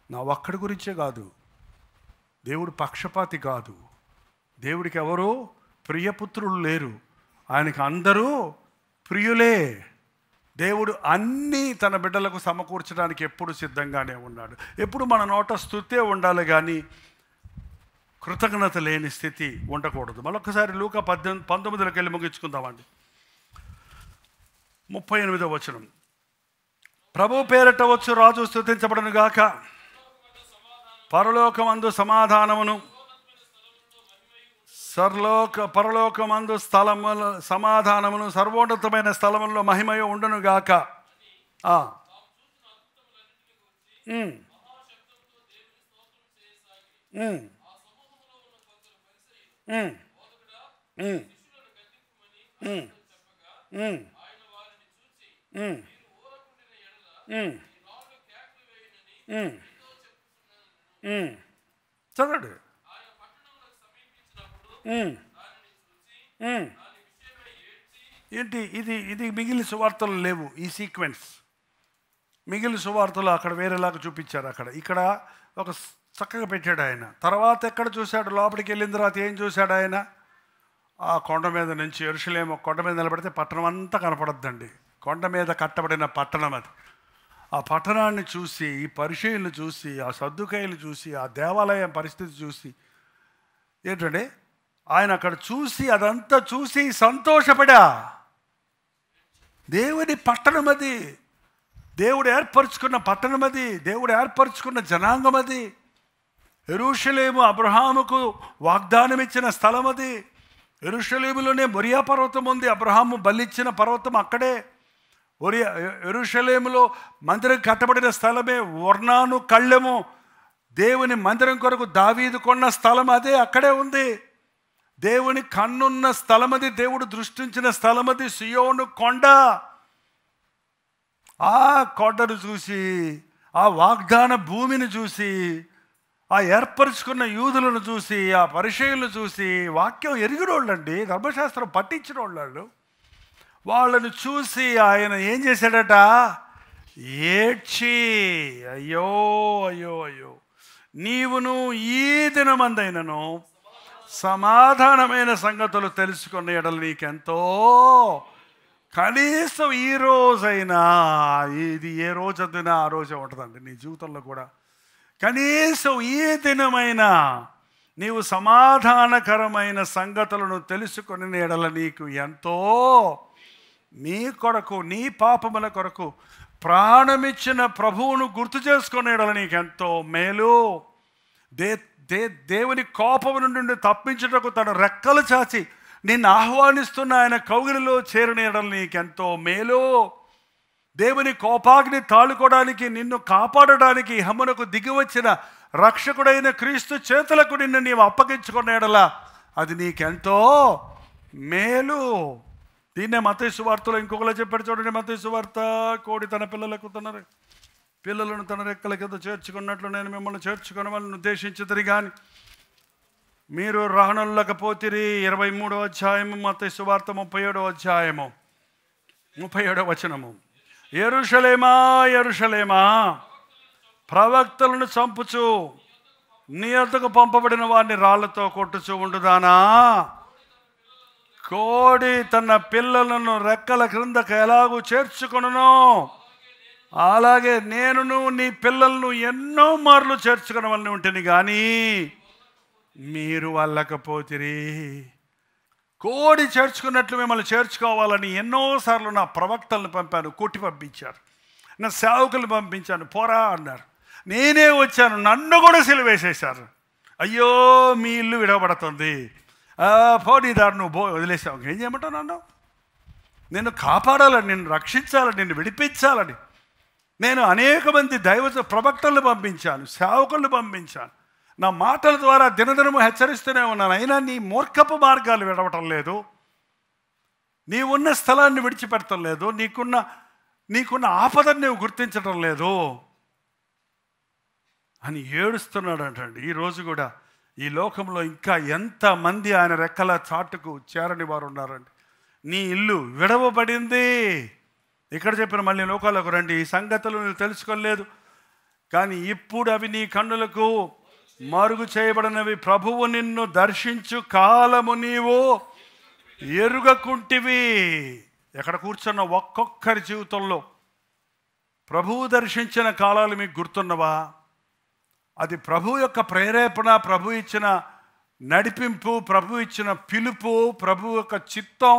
నా ఒక్కడి గురించే కాదు, దేవుడు పక్షపాతి కాదు. దేవుడికి ఎవరు ప్రియపుత్రులు లేరు, ఆయనకు అందరూ ప్రియులే. దేవుడు అన్నీ తన బిడ్డలకు సమకూర్చడానికి ఎప్పుడు సిద్ధంగానే ఉన్నాడు. ఎప్పుడు మన నోట స్తుతే ఉండాలి, కానీ కృతజ్ఞత లేని స్థితి ఉండకూడదు. మరొకసారి లూకా 19లోకి వెళ్ళి ముగించుకుందామండి. 38వ వచనం, ప్రభు పేరట వచ్చు రాజు స్తుతించబడను గాక, పరలోకమందు సమాధానమును, పరలోకమందు స్థలముల సమాధానమును, సర్వోన్నతమైన స్థలములో మహిమయు ఉండును గాక. చదవండి. ఏంటి ఇది? ఇది మిగిలిన సువార్తలు లేవు ఈ సీక్వెన్స్. మిగిలిన సువార్తలు అక్కడ వేరేలాగా చూపించారు. ఇక్కడ ఒక చక్కగా పెట్టాడు ఆయన. తర్వాత ఎక్కడ చూశాడు? లోపలికి వెళ్ళిన తర్వాత ఏం చూశాడు ఆయన? ఆ కొండ మీద నుంచి యెరూషలేము కొండ మీద నిలబడితే పట్టణం అంతా కనపడద్దండి. కొండ మీద కట్టబడిన పట్టణం అది. ఆ పట్టణాన్ని చూసి, ఈ పరిచయులను చూసి, ఆ సద్దుకాయలు చూసి, ఆ దేవాలయం పరిస్థితి చూసి, ఏంటంటే ఆయన అక్కడ చూసి అదంతా చూసి సంతోషపడా. దేవుని పట్టణం అది, దేవుడు ఏర్పరచుకున్న పట్టణం అది, దేవుడు ఏర్పరచుకున్న జనాంగం అది. యెరూషలేము అబ్రహాముకు వాగ్దానం ఇచ్చిన స్థలం అది. యెరూషలేములోనే మొరియా పర్వతం ఉంది. అబ్రహాము బలిచ్చిన పర్వతం అక్కడే. యెరూషలేములో మందిరం కట్టబడిన స్థలమే ఒర్నాను కళ్ళెము. దేవుని మందిరం కొరకు దావీదు కొన్న స్థలం అదే అక్కడే ఉంది. దేవుని కన్నున్న స్థలం అది, దేవుడు దృష్టించిన స్థలం అది, సియోను కొండ. ఆ కొండను చూసి, ఆ వాగ్దాన భూమిని చూసి, ఆ ఏర్పరచుకున్న యూదులను చూసి, ఆ పరిచయులను చూసి, వాక్యం ఎరిగినోళ్ళండి, ధర్మశాస్త్రం పట్టించిన వాళ్ళు, వాళ్ళను చూసి ఆయన ఏం చేశాడట? ఏడ్చి, అయ్యో అయ్యో అయ్యో, నీవును ఈ దినమందైనను సమాధానమైన సంగతులు తెలుసుకున్న ఎడల నీకెంతో, కనీసం ఈ రోజైనా, ఇది ఏ రోజు అదినా ఆ రోజే ఉంటుందండి నీ జీవితంలో కూడా, కనీసం ఈ దినమైనా నీవు సమాధానకరమైన సంగతులను తెలుసుకుని ఎడల నీకు ఎంతో, నీ కొరకు, నీ పాపముల కొరకు ప్రాణమిచ్చిన ప్రభువును గుర్తు చేసుకునే ఎడల నీకెంతో మేలు. దేవుని కోపము నుండి తప్పించుటకు తన రెక్కలు చాచి నిన్ను ఆహ్వానిస్తున్న ఆయన కౌగిలిలో చేరిన ఎడల నీకెంతో మేలు. దేవుని కోపాగ్ని తాళుకోవడానికి, నిన్ను కాపాడడానికి హమ్మనకు దిగి వచ్చిన రక్షకుడైన క్రీస్తు చేతులకు నిన్ను నీవు అప్పగించుకున్న ఎడల అది నీకెంతో మేలు. దీన్నే మత్తయి సువార్తలో ఇంకొకలా చెప్పాడు చూడండి. మత్తయి సువార్త, కోడి తన పిల్లలను తన రెక్కల కింద చేర్చుకున్నట్లు నేను మిమ్మల్ని చేర్చుకున్న వాళ్ళని ఉద్దేశించుతుంది కానీ మీరు రానొల్లకపోతిరి. 23వ అధ్యాయము మత్తయి సువార్త 37వ అధ్యాయము 37వ వచనము. యెరూషలేమా యెరూషలేమా, ప్రవక్తలను చంపుచు నీ వద్దకు పంపబడిన వారిని రాళ్లతో కొట్టుచు ఉండుదానా? కోడి తన పిల్లలను రెక్కల క్రిందకు ఎలాగూ చేర్చుకొనునో అలాగే నేనును నీ పిల్లలను ఎన్నో మార్లు చేర్చుకున్న వాళ్ళని ఉంటుంది కానీ మీరు వెళ్ళకపోతిరి. కోడి చేర్చుకున్నట్లు మిమ్మల్ని చేర్చుకోవాలని ఎన్నోసార్లు నా ప్రవక్తలను పంపాను, కొట్టి పంపించారు. నా సేవకులు పంపించాను, పోరా అన్నారు. నేనే వచ్చాను, నన్ను కూడా సిలువేసేశారు. అయ్యో మీ ఇల్లు విడవబడుతుంది, పోనీ దాన్ని నువ్వు వదిలేసావు. ఏం చేయమంటావు? నిన్ను కాపాడాలని, నిన్ను రక్షించాలని, నిన్ను విడిపించాలని నేను అనేక మంది దైవ ప్రవక్తలను పంపించాను, సేవకులను పంపించాను. నా మాటల ద్వారా దినదినము హెచ్చరిస్తూనే ఉన్నాను. అయినా నీ మూర్ఖపు మార్గాలు విడవటం లేదు, నీవున్న స్థలాన్ని విడిచిపెట్టడం లేదు, నీకున్న ఆపదను నీవు గుర్తించటం లేదు అని ఏడుస్తున్నాడు అంటండి. ఈరోజు కూడా ఈ లోకంలో ఇంకా ఎంతమంది ఆయన రెక్కల చాటుకు చేరని వారు ఉన్నారండి. నీ ఇల్లు విడవబడింది. ఇక్కడ చెప్పిన మళ్ళీ లోకాలకు రండి, ఈ సంగతులు నువ్వు తెలుసుకోలేదు కానీ ఇప్పుడు అవి నీ కన్నులకు మరుగు చేయబడినవి. ప్రభువు నిన్ను దర్శించు కాలము నీవు ఎరుగకుంటివి. ఎక్కడ కూర్చున్న ఒక్కొక్కరి జీవితంలో ప్రభువు దర్శించిన కాలాలు మీకు గుర్తున్నవా? అది ప్రభు యొక్క ప్రేరేపణ, ప్రభు ఇచ్చిన నడిపింపు, ప్రభు ఇచ్చిన పిలుపు, ప్రభు యొక్క చిత్తం.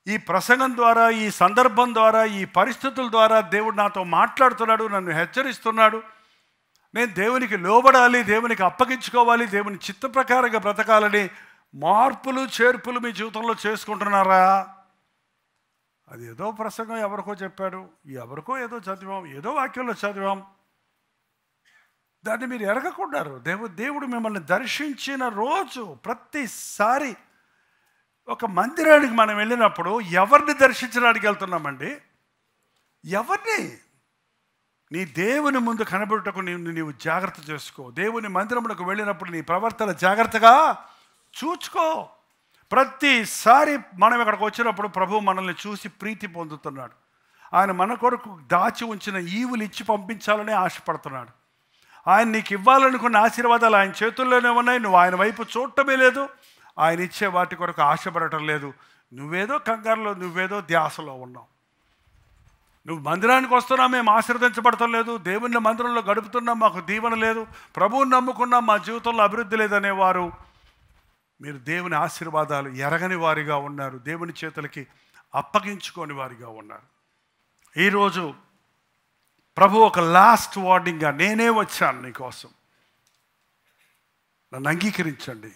ఈ ప్రసంగం ద్వారా, ఈ సందర్భం ద్వారా, ఈ పరిస్థితుల ద్వారా దేవుడు నాతో మాట్లాడుతున్నాడు, నన్ను హెచ్చరిస్తున్నాడు. నేను దేవునికి లోబడాలి, దేవునికి అప్పగించుకోవాలి, దేవుని చిత్త ప్రకారంగా బ్రతకాలని మార్పులు చేర్పులు మీ జీవితంలో చేసుకుంటున్నారా? అది ఏదో ప్రసంగం ఎవరికో చెప్పాడు, ఎవరికో ఏదో చదివాం, ఏదో వాక్యంలో చదివాం, దాన్ని మీరు ఎరగకున్నారు. దేవుడు మిమ్మల్ని దర్శించిన రోజు ప్రతిసారి ఒక మందిరానికి మనం వెళ్ళినప్పుడు ఎవరిని దర్శించడానికి వెళ్తున్నామండి? ఎవరిని? నీ దేవుని ముందు కనబడుటకు నీవు జాగ్రత్త చేసుకో. దేవుని మందిరములకు వెళ్ళినప్పుడు నీ ప్రవర్తన జాగ్రత్తగా చూచుకో. ప్రతిసారి మనం ఇక్కడికి వచ్చినప్పుడు ప్రభువు మనల్ని చూసి ప్రీతి పొందుతున్నాడు. ఆయన మన కొరకు దాచి ఉంచిన ఈవులు ఇచ్చి పంపించాలని ఆశపడుతున్నాడు. ఆయన నీకు ఇవ్వాలనుకున్న ఆశీర్వాదాలు ఆయన చేతుల్లోనే ఉన్నాయి. నువ్వు ఆయన వైపు చూడటమే లేదు. ఆయన ఇచ్చే వాటి కొరకు ఆశపడటం లేదు. నువ్వేదో కంగారులో, నువ్వేదో ధ్యాసలో ఉన్నావు. నువ్వు మందిరానికి వస్తున్నావు, మేము ఆశీర్వదించబడటం లేదు. దేవుని మందిరంలో గడుపుతున్నాం, మాకు దీవెన లేదు. ప్రభువుని నమ్ముకున్నాం, మా జీవితంలో అభివృద్ధి లేదనేవారు మీరు దేవుని ఆశీర్వాదాలు ఎరగని వారిగా ఉన్నారు. దేవుని చేతులకి అప్పగించుకోని వారిగా ఉన్నారు. ఈరోజు ప్రభు ఒక లాస్ట్ వార్నింగ్గా, నేనే వచ్చాను నీకోసం, నన్ను అంగీకరించండి,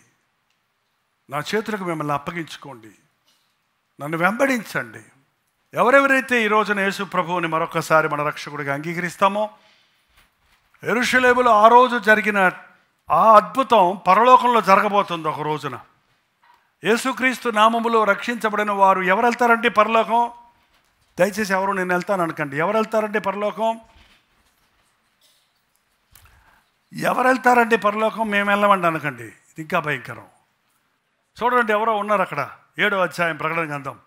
నా చేతులకు మిమ్మల్ని అప్పగించుకోండి, నన్ను వెంబడించండి. ఎవరెవరైతే ఈ రోజున యేసు ప్రభువుని మరొకసారి మన రక్షకుడిగా అంగీకరిస్తామో, యెరూషలేములో ఆ రోజు జరిగిన ఆ అద్భుతం పరలోకంలో జరగబోతుంది ఒక రోజున. యేసుక్రీస్తు నామములో రక్షించబడిన వారు ఎవరు వెళ్తారండి పరలోకం? దయచేసి ఎవరు నేను వెళ్తాను అనకండి. ఎవరు వెళ్తారండి పరలోకం? ఎవరు వెళ్తారండి పరలోకం? మేము వెళ్ళమండి అనకండి, ఇది ఇంకా భయంకరం. చూడండి, ఎవరో ఉన్నారు అక్కడ. 7వ అధ్యాయం ప్రకటన గ్రంథం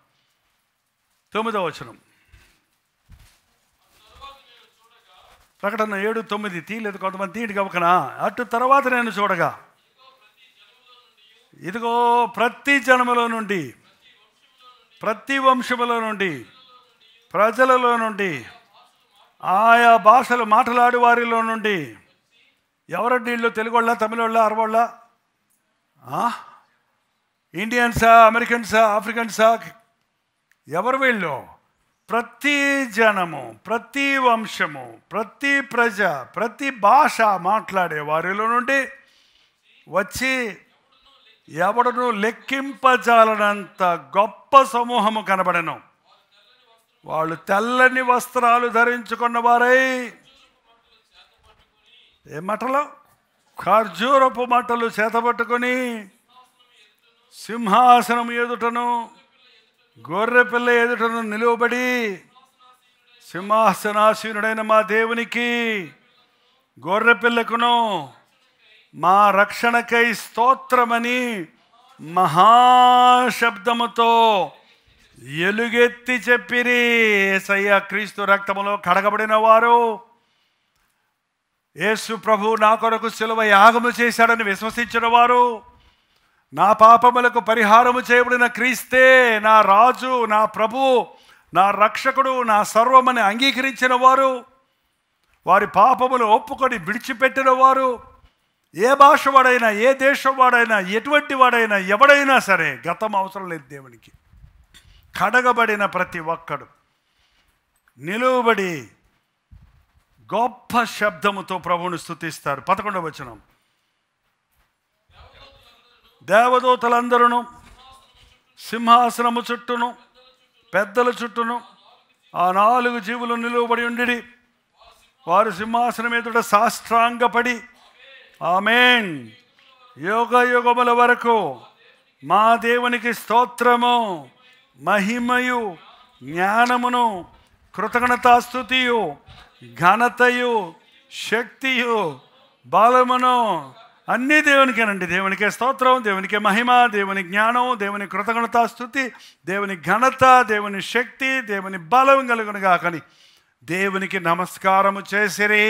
9వ వచనం. ప్రకటన 7:9 తీయలేదు కొంతమంది, తీయడు గవకనా. అటు తర్వాత నేను చూడగా, ఇదిగో ప్రతి జనములో నుండి, ప్రతి వంశములో నుండి, ప్రజలలో నుండి, ఆయా భాషలు మాట్లాడే వారిలో నుండి. ఎవరండి వీళ్ళు? తెలుగు వాళ్ళ, తమిళ వాళ్ళ, అరవళ్ళ, ఇండియన్సా, అమెరికన్సా, ఆఫ్రికన్సా? ఎవరు వీళ్ళు? ప్రతి జనము, ప్రతి వంశము, ప్రతి ప్రజ, ప్రతి భాష మాట్లాడే వారిలో నుండి వచ్చి ఎవడను లెక్కింపజాలనంత గొప్ప సమూహము కనబడను. వాళ్ళు తెల్లని వస్త్రాలు ధరించుకున్న వారై, ఏ మటలు? ఖర్జూరపు మట్టలు చేతబట్టుకొని సింహాసనం ఎదుటను గొర్రెపిల్ల ఎదుటను నిలువబడి, సింహాసనాసీనుడైన మా దేవునికి, గొర్రెపిల్లకును మా రక్షణకై స్తోత్రమని మహాశబ్దముతో ఎలుగెత్తి చెప్పిరి. యేసయ్య క్రీస్తు రక్తములో కడగబడిన వారు, యేసు ప్రభు నా కొరకు సిలువ యాగము చేశాడని విశ్వసించిన వారు, నా పాపములకు పరిహారము చేయబడిన క్రీస్తే నా రాజు, నా ప్రభు, నా రక్షకుడు, నా సర్వమని అంగీకరించిన వారు, వారి పాపములు ఒప్పుకొని విడిచిపెట్టిన వారు, ఏ భాష వాడైనా, ఏ దేశం వాడైనా, ఎటువంటి వాడైనా, ఎవడైనా సరే, గతం అవసరం లేదు దేవునికి. కడగబడిన ప్రతి ఒక్కడు నిలువబడి గొప్ప శబ్దముతో ప్రభువుని స్తుతిస్తారు. 11వ వచనం. దేవదూతలందరూ సింహాసనము చుట్టూను పెద్దల చుట్టూను ఆ 4 జీవులు నిలువబడి ఉండి, వారు సింహాసనం ఎదుట సాష్టాంగపడి, ఆమేన్, యుగ యుగముల వరకు మా దేవునికి స్తోత్రము, మహిమయు, జ్ఞానమును, కృతజ్ఞతాస్తుతియు, ఘనతయు, శక్తియు, బలమును అన్నీ దేవునికేనండి. దేవునికే స్తోత్రం, దేవునికే మహిమ, దేవుని జ్ఞానం, దేవుని కృతజ్ఞతాస్తుతి, దేవుని ఘనత, దేవుని శక్తి, దేవుని బలం కలుగునుగా కానీ దేవునికి నమస్కారము చేసిరి.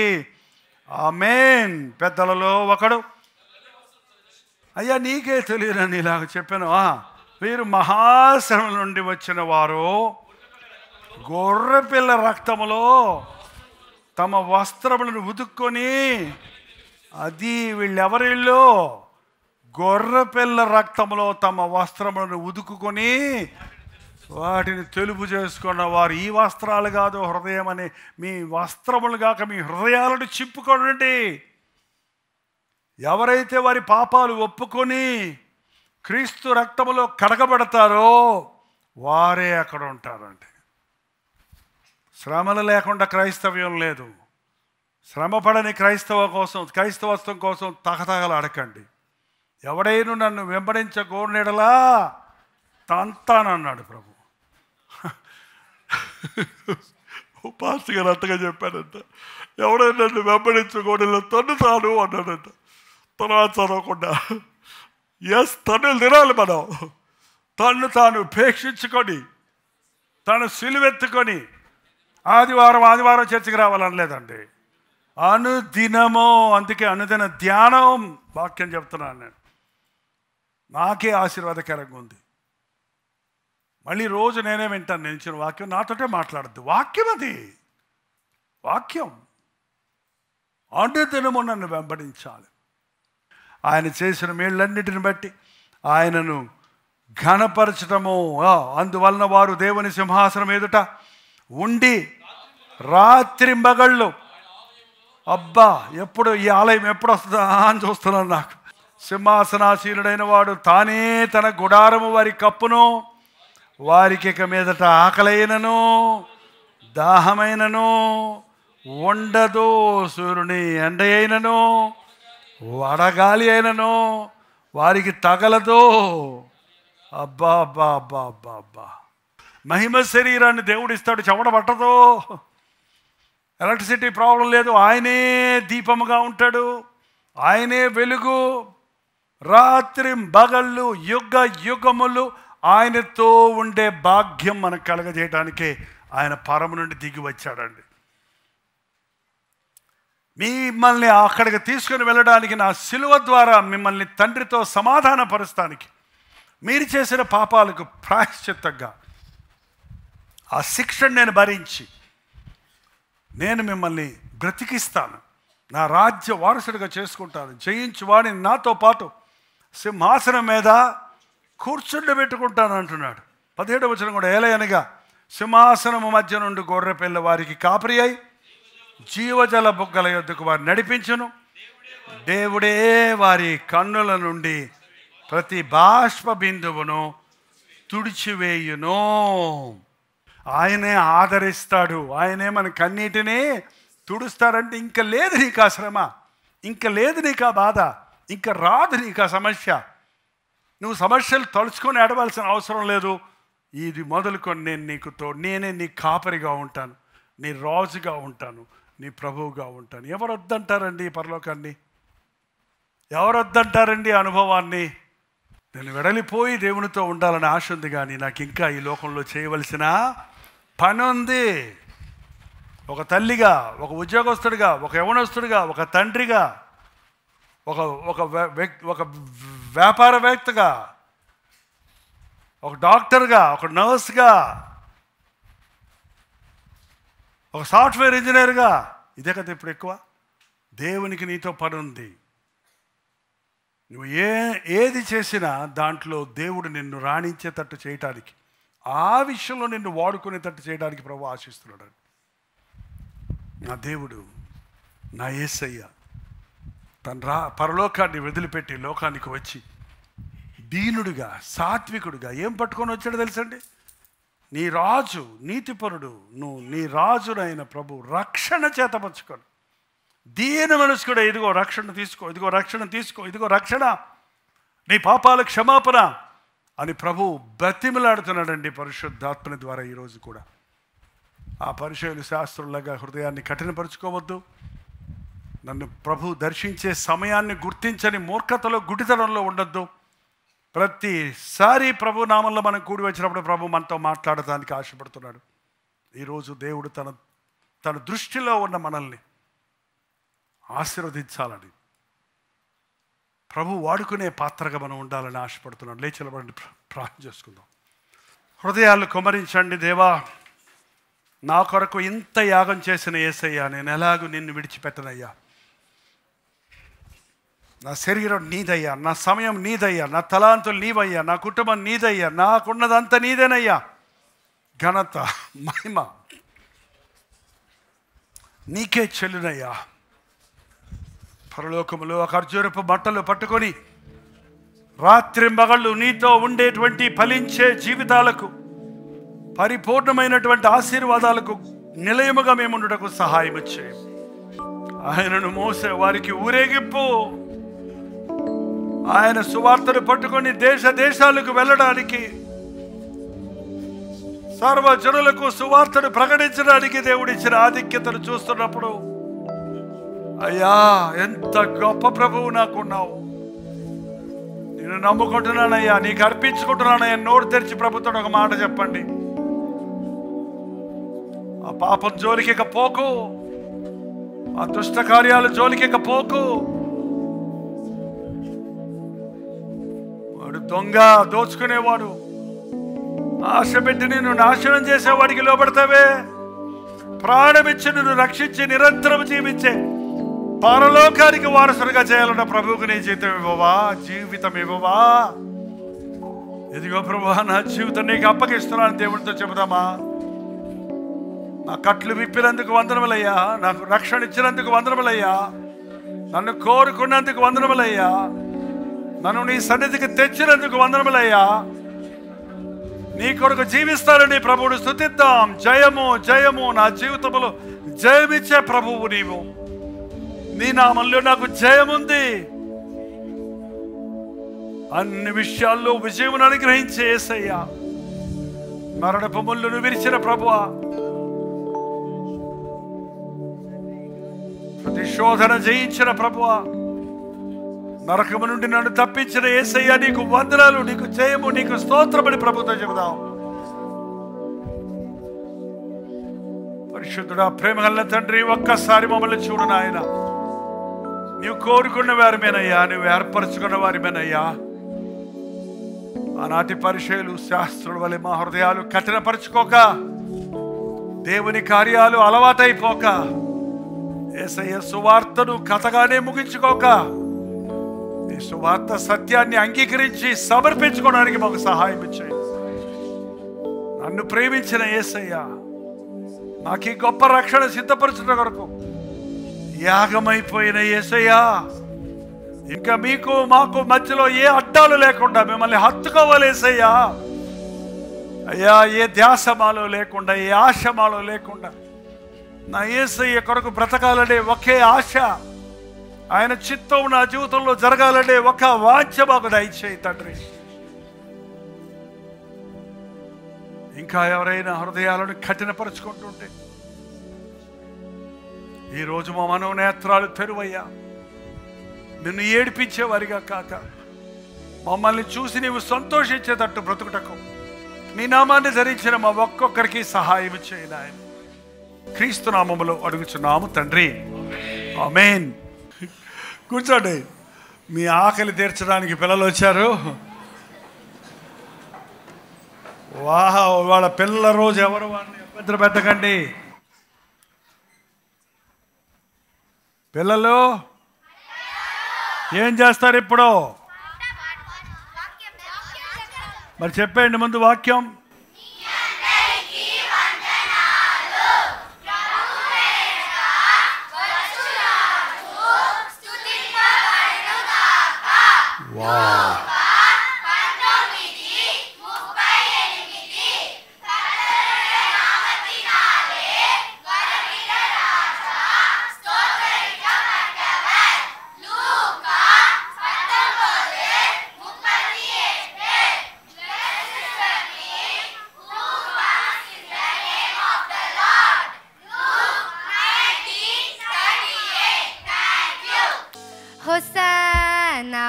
ఆమేన్. పెద్దలలో ఒకడు, అయ్యా నీకే తెలియదని ఇలాగ చెప్పాను, వీరు మహాశ్రమ నుండి వచ్చిన వారు గొర్రెపిల్ల రక్తములో తమ వస్త్రములను ఉతుక్కొని, అది వీళ్ళెవరిల్లో? గొర్రెపిల్ల రక్తములో తమ వస్త్రములను ఉదుకుకొని వాటిని తెలుపు చేసుకున్న వారు. ఈ వస్త్రాలు కాదు హృదయం అని, మీ వస్త్రములు కాక మీ హృదయాలను చింపుకోనండి. ఎవరైతే వారి పాపాలు ఒప్పుకొని క్రీస్తు రక్తములో కడగబడతారో వారే అక్కడ ఉంటారండి. శ్రమలు లేకుండా క్రైస్తవ్యం లేదు. శ్రమపడని క్రైస్తవత్వం కోసం తగతగలు అడకండి. ఎవడైనా నన్ను వెంబడించగోరినెడలా తంతానన్నాడు ప్రభు. పాస్టర్ గారు అంతగా చెప్పానంట, ఎవడైనా నన్ను వెంబడించుకోని తన్నుతాను అన్నాడంట. తర్వాత చదవకుండా తన్నులు తినాలి మనం. తన్ను తాను ఉపేక్షించుకొని తను సిలువెత్తుకొని ఆదివారం చర్చికి రావాలనలేదండి, అనుదినము. అందుకే అనుదిన ధ్యానం వాక్యం చెప్తున్నాను నేను. నాకే ఆశీర్వాదకరంగా ఉంది. మళ్ళీ రోజు నేనే వింటాను, నేను ఇచ్చిన వాక్యం నాతోటే మాట్లాడద్దు. వాక్యం అది, వాక్యం. అనుదినము నన్ను వెంబడించాలి. ఆయన చేసిన మేళ్ళన్నిటిని బట్టి ఆయనను ఘనపరచటము. అందువలన వారు దేవుని సింహాసనం ఎదుట ఉండి రాత్రింబగళ్ళు, అబ్బా ఎప్పుడు ఈ ఆలయం ఎప్పుడు వస్తుందా అని చూస్తున్నాను. నాకు సింహాసనాసీనుడైన వాడు తానే తన గుడారము వారి కప్పును, వారికి ఇక మీదట ఆకలైనను దాహమైనను ఉండదు. సూర్యుని ఎండ అయినను వడగాలి అయినను వారికి తగలదు. అబ్బా అబ్బా అబ్బా అబ్బా అబ్బా. మహిమ శరీరాన్ని దేవుడు ఇస్తాడు, చెమట పట్టదు. ఎలక్ట్రిసిటీ ప్రాబ్లం లేదు. ఆయనే దీపముగా ఉంటాడు, ఆయనే వెలుగు. రాత్రి బగళ్ళు యుగ యుగములు ఆయనతో ఉండే భాగ్యం మనకు కలగజేయడానికే ఆయన పరము నుండి దిగి వచ్చాడండి. మిమ్మల్ని అక్కడికి తీసుకుని వెళ్ళడానికి, నా సిలువ ద్వారా మిమ్మల్ని తండ్రితో సమాధానపరుస్తానికి, మీరు చేసిన పాపాలకు ప్రాయశ్చిత్తంగా ఆ శిక్షను నేను భరించి నేను మిమ్మల్ని బ్రతికిస్తాను, నా రాజ్య వారసుడిగా చేసుకుంటాను. జయించు వాడిని నాతో పాటు సింహాసనం మీద కూర్చుండబెట్టుకుంటాను అంటున్నాడు. 17వ వచనం కూడా, ఏలయనగా సింహాసనము మధ్య నుండి గొర్రె పిల్ల వారికి కాపరి అయి జీవజల బుగ్గల యొద్దకు వారు నడిపించును. దేవుడే వారి కన్నుల నుండి ప్రతి బాష్ప బిందువును తుడిచివేయును. ఆయనే ఆదరిస్తాడు, ఆయనే మన కన్నీటిని తుడుస్తారంటే ఇంకా లేదు నీకు ఆ శ్రమ, ఇంకా లేదు నీకు ఆ బాధ, ఇంకా రాదు నీకు ఆ సమస్య. నువ్వు సమస్యలు తలుచుకొని ఏడవలసిన అవసరం లేదు. ఇది మొదలుకొని నేను నీకు నేనే నీ కాపరిగా ఉంటాను, నీ రాజుగా ఉంటాను, నీ ప్రభువుగా ఉంటాను. ఎవరు వద్దంటారండి ఈ పరలోకాన్ని? ఎవరు వద్దంటారండి అనుభవాన్ని? నేను వెడలిపోయి దేవునితో ఉండాలని ఆశ ఉంది, కానీ నాకు ఇంకా ఈ లోకంలో చేయవలసిన పని ఉంది. ఒక తల్లిగా, ఒక ఉద్యోగస్తుడిగా, ఒక యవనస్తుడిగా, ఒక తండ్రిగా, ఒక వ్యాపారవేత్తగా, ఒక డాక్టర్గా, ఒక నర్స్గా, ఒక సాఫ్ట్వేర్ ఇంజనీర్గా. ఇదే కదా ఇప్పుడు ఎక్కువ. దేవునికి నీతో పని ఉంది. నువ్వు ఏది చేసినా దాంట్లో దేవుడు నిన్ను రాణించేటట్టు చేయటానికి, ఆ విషయంలో నిన్ను వాడుకునేటట్టు చేయడానికి ప్రభు ఆశిస్తున్నాడు. నా దేవుడు, నా యేసయ్య తన పరలోకాన్ని వదిలిపెట్టి లోకానికి వచ్చి దీనుడిగా, సాత్వికుడిగా ఏం పట్టుకొని వచ్చాడో తెలుసండి? నీ రాజు, నీతిపరుడు, నువ్వు నీ రాజునైన ప్రభు రక్షణ చేతపరచుకోను. దీన మనసుకుడే, ఇదిగో రక్షణ తీసుకో, ఇదిగో రక్షణ తీసుకో, ఇదిగో రక్షణ, నీ పాపాల క్షమాపణ అని ప్రభు బతిమలాడుతున్నాడండి పరిశుద్ధాత్మని ద్వారా. ఈరోజు కూడా ఆ పరిచయులు శాస్త్రులాగా హృదయాన్ని కఠినపరుచుకోవద్దు. నన్ను ప్రభు దర్శించే సమయాన్ని గుర్తించని మూర్ఖతలో, గుడితనంలో ఉండొద్దు. ప్రతిసారి ప్రభు నామంలో మనం కూడి వచ్చినప్పుడు ప్రభు మనతో మాట్లాడటానికి ఆశపడుతున్నాడు. ఈరోజు దేవుడు తన దృష్టిలో ఉన్న మనల్ని ఆశీర్వదించాలని, ప్రభు వాడుకునే పాత్రగా మనం ఉండాలని ఆశపడుతున్నాడు. లేచిలబడి ప్రార్థన చేసుకుందాం. హృదయాలు కుమరించండి. దేవా, నా కొరకు ఇంత యాగం చేసిన యేసయ్యా, నేను ఎలాగూ నిన్ను విడిచిపెట్టనయ్యా. నా శరీరం నీదయ్యా, నా సమయం నీదయ్యా, నా తలాంతులు నీవయ్యా, నా కుటుంబం నీదయ్యా, నాకున్నదంతా నీదేనయ్యా. ఘనత, మహిమ నీకే చెల్లునయ్యా. పరలోకములో ఒక ఖర్జూరపు బట్టలు పట్టుకొని రాత్రింబగళ్ళు నీతో ఉండేటువంటి ఫలించే జీవితాలకు, పరిపూర్ణమైనటువంటి ఆశీర్వాదాలకు నిలయముగా మేముండుటకు సహాయం చేయం. ఆయనను మోసే వారికి ఊరేగింపు, ఆయన సువార్తను పట్టుకొని దేశాలకు వెళ్ళడానికి సర్వజనులకు సువార్తను ప్రకటించడానికి దేవుడిచ్చిన ఆధిక్యతను చూస్తున్నప్పుడు, అయ్యా ఎంత గొప్ప ప్రభువు నాకున్నావు, నేను నమ్ముకుంటున్నానయ్యా, నీకు అర్పించుకుంటున్నానయ్యా. నోరు తెరిచి ప్రభుత్వం ఒక మాట చెప్పండి. ఆ పాపం జోలికి పోకు, ఆ దుష్ట కార్యాలు జోలికి పోకు. వాడు దొంగ, దోచుకునేవాడు, ఆశ పెట్టి నిన్ను నాశనం చేసేవాడికి లోబడతావే. ప్రాణమిచ్చి నిన్ను రక్షించి నిరంతరం జీవించే పరలోకానికి వారసులుగా చేయాలన్న ప్రభువుకు నీ జీవితం ఇవ్వవా, జీవితం ఇవ్వవా? ఇదిగో ప్రభువా, నా జీవితం నీకు అప్పగిస్తున్నాను దేవుడితో చెబుదామా? నా కట్లు విప్పినందుకు వందనములయ్యా, నాకు రక్షణ ఇచ్చినందుకు వందనములయ్యా, నన్ను కోరుకున్నందుకు వందనములయ్యా, నన్ను నీ సన్నిధికి తెచ్చినందుకు వందనములయ్యా. నీ కొరకు జీవిస్తానని ప్రభువును స్తుతిద్దాం. జయము జయము, నా జీవితంలో జయమిచ్చే ప్రభువు నీవు. నీ నామంలో నాకు జయముంది. అన్ని విషయాల్లో విజయమును అనుగ్రహించే యేసయ్యా, మరణపు ముళ్ళును విరిచిన ప్రభువా, ప్రతిశోధన జయించిన ప్రభువా, నరకము నుండి నన్ను తప్పించిన యేసయ్యా, నీకు వందనాలు, నీకు జయము, నీకు స్తోత్రమని ప్రభుతో చెబుదాం. పరిశుద్ధుడా, ప్రేమగల తండ్రి, ఒక్కసారి మమ్మల్ని చూడు నాయన. నీవు కోరుకున్న వారిమేనయ్యా, నువ్వు ఏర్పరచుకున్న వారిమేనయ్యా. ఆనాటి పరిచయులు శాస్త్రుల వలె మా హృదయాలు కఠినపరచుకోక, దేవుని కార్యాలు అలవాటైపోక, యేసయ్య సువార్తను కథగానే ముగించుకోక, ఈ సువార్త సత్యాన్ని అంగీకరించి సమర్పించుకోవడానికి మాకు సహాయం ఇచ్చాయి. నన్ను ప్రేమించిన యేసయ్య, నాకు ఈ గొప్ప రక్షణ సిద్ధపరచుట కొరకు యాగమైపోయిన యేసయ్యా, ఇంకా మీకు మాకు మధ్యలో ఏ అడ్డాలు లేకుండా మిమ్మల్ని హత్తుకోవాలి యేసయ్యా. అయ్యా, ఏ ధ్యాస మాలో లేకుండా, ఏ ఆశ మాలో లేకుండా, నా యేసయ్య కొరకు బ్రతకాలనే ఒకే ఆశ, ఆయన చిత్తం నా జీవితంలో జరగాలనే ఒక వాంఛ మాకు దయచేయి తండ్రి. ఇంకా ఎవరైనా హృదయాలను కఠినపరుచుకుంటుంటే ఈరోజు మా మనోనేత్రాలు తెరువయ్యా. నిన్ను ఏడిపించేవారిగా కాక, మమ్మల్ని చూసి నీవు సంతోషించేటట్టు బ్రతుకుటకు నీ నామాన్ని ధరించిన మా ఒక్కొక్కరికి సహాయం చేయి ఆయన. క్రీస్తు నామములో అడుగుచున్నాము తండ్రి, ఆమేన్. కూర్చోండి. మీ ఆకలి తీర్చడానికి పిల్లలు వచ్చారు. వాహ్, వాళ్ళ పిల్లల రోజు ఎవరు వారిని ఇబ్బంది పెట్టకండి. పిల్లలు ఏం చేస్తారు ఇప్పుడు? మరి చెప్పండి ముందు వాక్యం. Hosanna,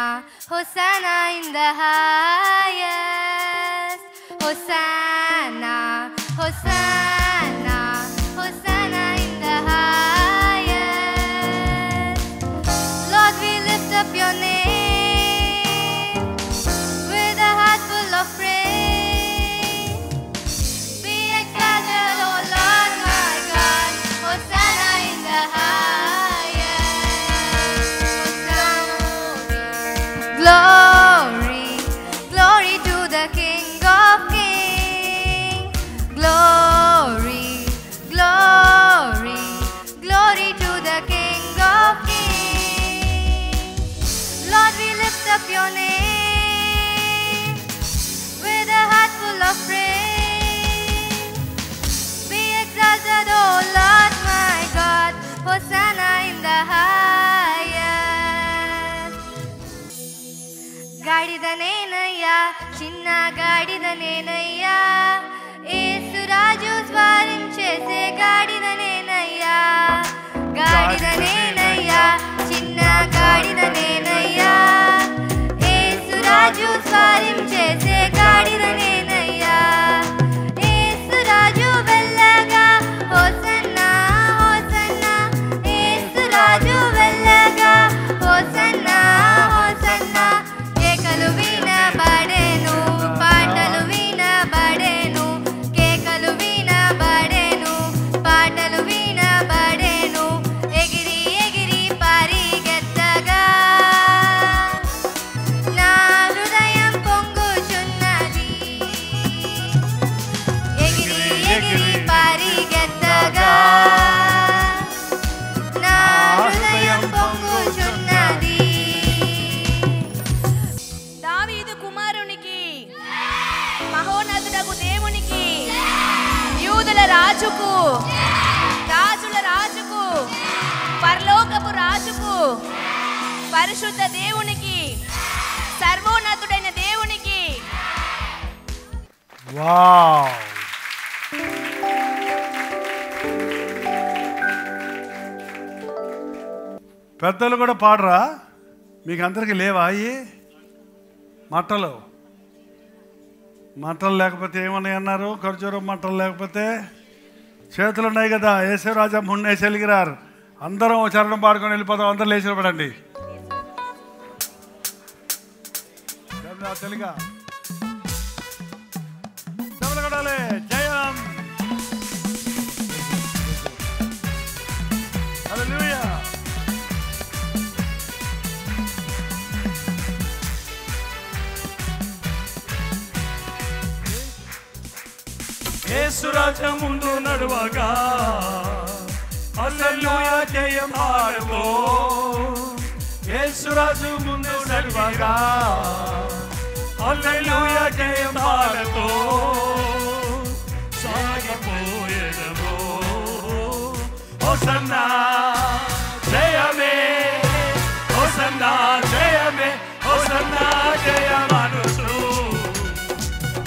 Hosanna in the highest. Hosanna, Hosanna, Hosanna in the highest. Lord, we lift up your name with a heart full of praise. Be exalted, O Lord my God. Hosanna in the Glory, glory to the King of Kings. Glory, glory, glory to the King of Kings. Lord, we lift up your name with a heart full of praise. Be exalted, O Lord my God. Hosanna in the highest. ಗಾಡಿದನೇನಯ್ಯ, ಚಿನ್ನ ಗಾಡಿದನೇನಯ್ಯ, ಏಸು యేసురాజు స్వారం చేసే గాడిద నేనయ్యా, గాడిద నేనయ్యా, చిన్న గాడిద నేనయ్యా. యేసురాజు స్వారం చేసే గాడిద నేనయ్యా. యేసురాజు వెళ్ళగా hosanna hosanna, Yesuraju వెళ్ళగా హోసన్నా హోసన్నా. కేకలు వినబడెను, పాటలు వినబడెను, కేకలు వినబడెను, పాటలు వినబడెను. ఎగిరి ఎగిరి పరిగెత్తగా నా హృదయం పొంగుచున్నది. ఎగిరి ఎగిరి పరిగెత్తగా నా హృదయం పొంగుచున్నది. దావీదు కుమారునికి, మహోన్నతుడగు దేవునికి, యూదుల రాజుకు, రాజుల రాజుకు, పరలోకపు రాజుకు, పరిశుద్ధ దేవునికి, సర్వోన్నతుడైన దేవునికి వావ్! పెద్దలు కూడా పాడరా? మీకు అందరికీ లేవా అయ్యి మంటలు? మంటలు లేకపోతే ఏమన్నాయి అన్నారు? ఖర్జూరం మంటలు లేకపోతే చేతులు ఉన్నాయి కదా. యేసురాజా మున్నే చెలిగిరారు. అందరం చరణం పాడుకొని వెళ్ళిపోదాం. అందరూ లేచి నిలబడండి. తెలుగా కొడాలి. జయం! హల్లెలూయా! యేసురాజా ముందు నడువగా హల్లెలూయా జయం పాడుకో. యేసురాజు ముందు నడువగా హల్లెలూయా జయం పాడుకో. సాగిపోయేదమో హోసన్నా జయమే, హోసన్నా జయమే, హోసన్నా జయమనుచు,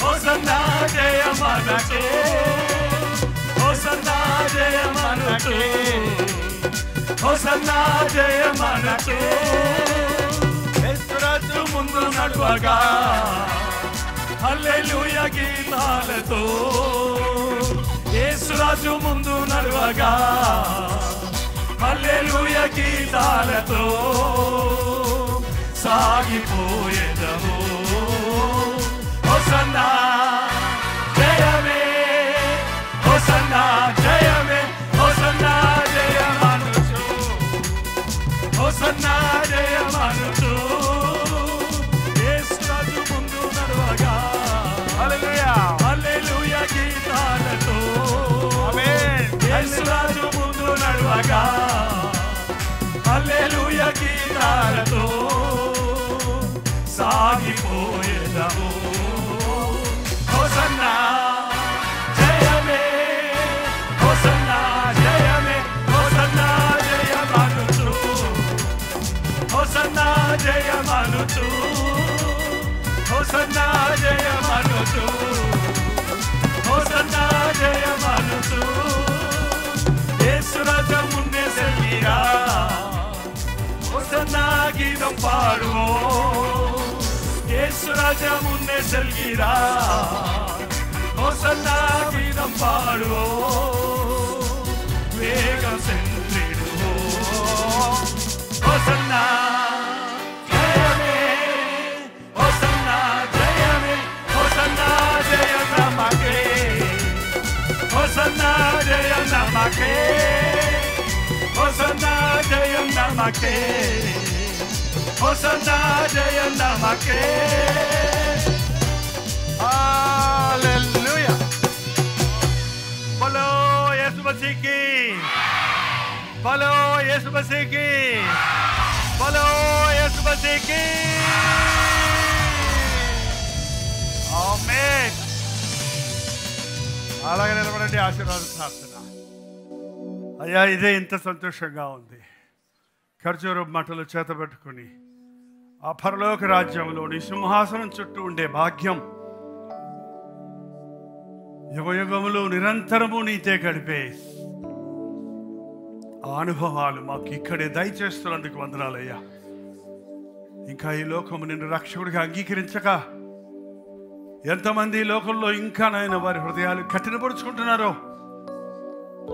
హోసన్నా జయమనుచు, హోసన్నా జయమనుచు, హోసన్నా జయమనుచు. యేసురాజు ముందు నడువగా హల్లెలూయా గీతాలతో, యేసురాజు ముందు నడువగా హల్లెలూయా గీతాలతో సాగిపోయేదము. హోసన్నా జయమే, హోసన్నా జయమే, హోసన్నా జయమనుచు, హోసన్నా జయమనుచు. యేసురాజు ముందు నడువగా హల్లెలూయా, హల్లెలూయా గీతాలతో, ఆమేన్. యేసురాజు ముందు నడువగా హల్లెలూయా గీతాలతో సాగిపోయేదము. హోసన్నా జయమే, హోసన్నా జయమే, హోసన్నా జయమనుచు, హోసన్నా జయమనుచు, హోసన్నా జయమనుచు, హోసన్నా జయమనుచు. యేసురాజా మున్నే సెల్లిరా హోసన్నా గీతం పాడువో. యేసురాజా మున్నే సెల్గిరా హోసన్నా గీతం పాడువో. వేగం సెంద్రిడువో హోసన్నా జయమే, హోసన్నా జయమే, హోసన్నా జయం నమకే, హోసన్నా జయం నమకే, హోసన్నా జయం నమకే, హోసన్నా జయం నమకే. హల్లెలూయా! బోలో యేసు మసీహ్, బోలో యేసు మసీహ్, బోలో యేసు మసీహ్. ఆమేన్. అలాగే నిలబడండి. ఆశీర్వాద ప్రార్థన. అయ్యా, ఇదే ఇంత సంతోషంగా ఉంది. ఖర్జూరం మంటలు చేతబెట్టుకుని ఆ పరలోక రాజ్యంలోని సింహాసనం చుట్టూ ఉండే భాగ్యం యుగయుగములు నిరంతరము నీతే గడిపే ఆ అనుభవాలు మాకు ఇక్కడే దయచేస్తున్నందుకు వందనాలయ్యా. ఇంకా ఈ లోకము నిన్ను రక్షకుడిగా అంగీకరించక ఎంతమంది లోకంలో ఇంకా నాయన వారి హృదయాలు కఠినపరుచుకుంటున్నారో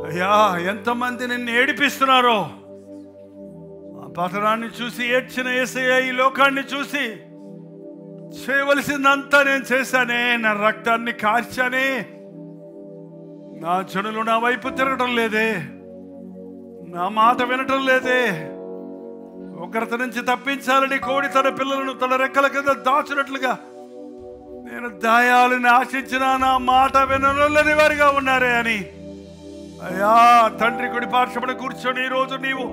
అయ్యా, ఎంతమంది నిన్ను ఏడిపిస్తున్నారో. ఆ పతనాన్ని చూసి ఏడ్చిన యేసయ్య ఈ లోకాన్ని చూసి చేయవలసిందంతా నేను చేశానే, నా రక్తాన్ని కార్చానే, నా జనులు నా వైపు తిరగటం లేదే, నా మాట వినటం లేదే. ఉగ్రత నుంచి తప్పించాలని కోడి తన పిల్లలను తన రెక్కల కింద దాచినట్లుగా నేను దాయాలని ఆశించిన నా మాట వినలేని వారిగా ఉన్నారే అని అయ్యా తండ్రి కుడి పార్శ్వమున కూర్చొని ఈరోజు నీవు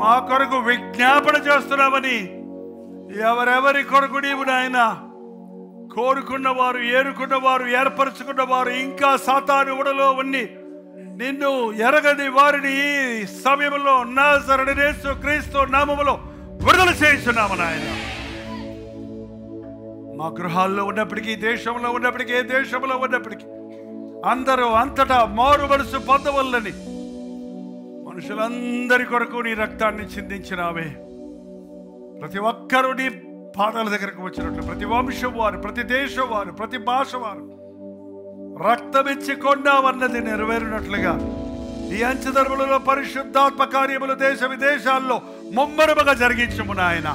మా కొరకు విజ్ఞాపన చేస్తున్నావని, ఎవరెవరి కొరకు నీవు నాయన కోరుకున్నవారు, ఏరుకున్నవారు, ఏర్పరచుకున్నవారు, ఇంకా సాతాను ఉడలో ఉన్ని నిన్ను ఎరగని వారిని ఈ సమయంలో నజరేయుడైన యేసు క్రీస్తు నామములో విడుదల చేయించున్నాము నాయన. మా గృహాల్లో ఉన్నప్పటికీ, దేశంలో ఉన్నప్పటికీ, ఏ దేశంలో ఉన్నప్పటికీ అందరూ అంతటా మారు మనసు పొందవల్లని మనుషులందరి కొరకు నీ రక్తాన్ని చిందించినావే. ప్రతి ఒక్కరూ నీ పాదాల దగ్గరకు వచ్చినట్లు, ప్రతి వంశం వారు, ప్రతి దేశం వారు, ప్రతి భాష వారు రక్తమిచ్చి కొన్నావన్నది నెరవేరినట్లుగా ఈ అంచెధర్మలలో పరిశుద్ధాత్మ కార్యములు దేశ విదేశాల్లో ముమ్మరముగా జరిగించుము నాయన.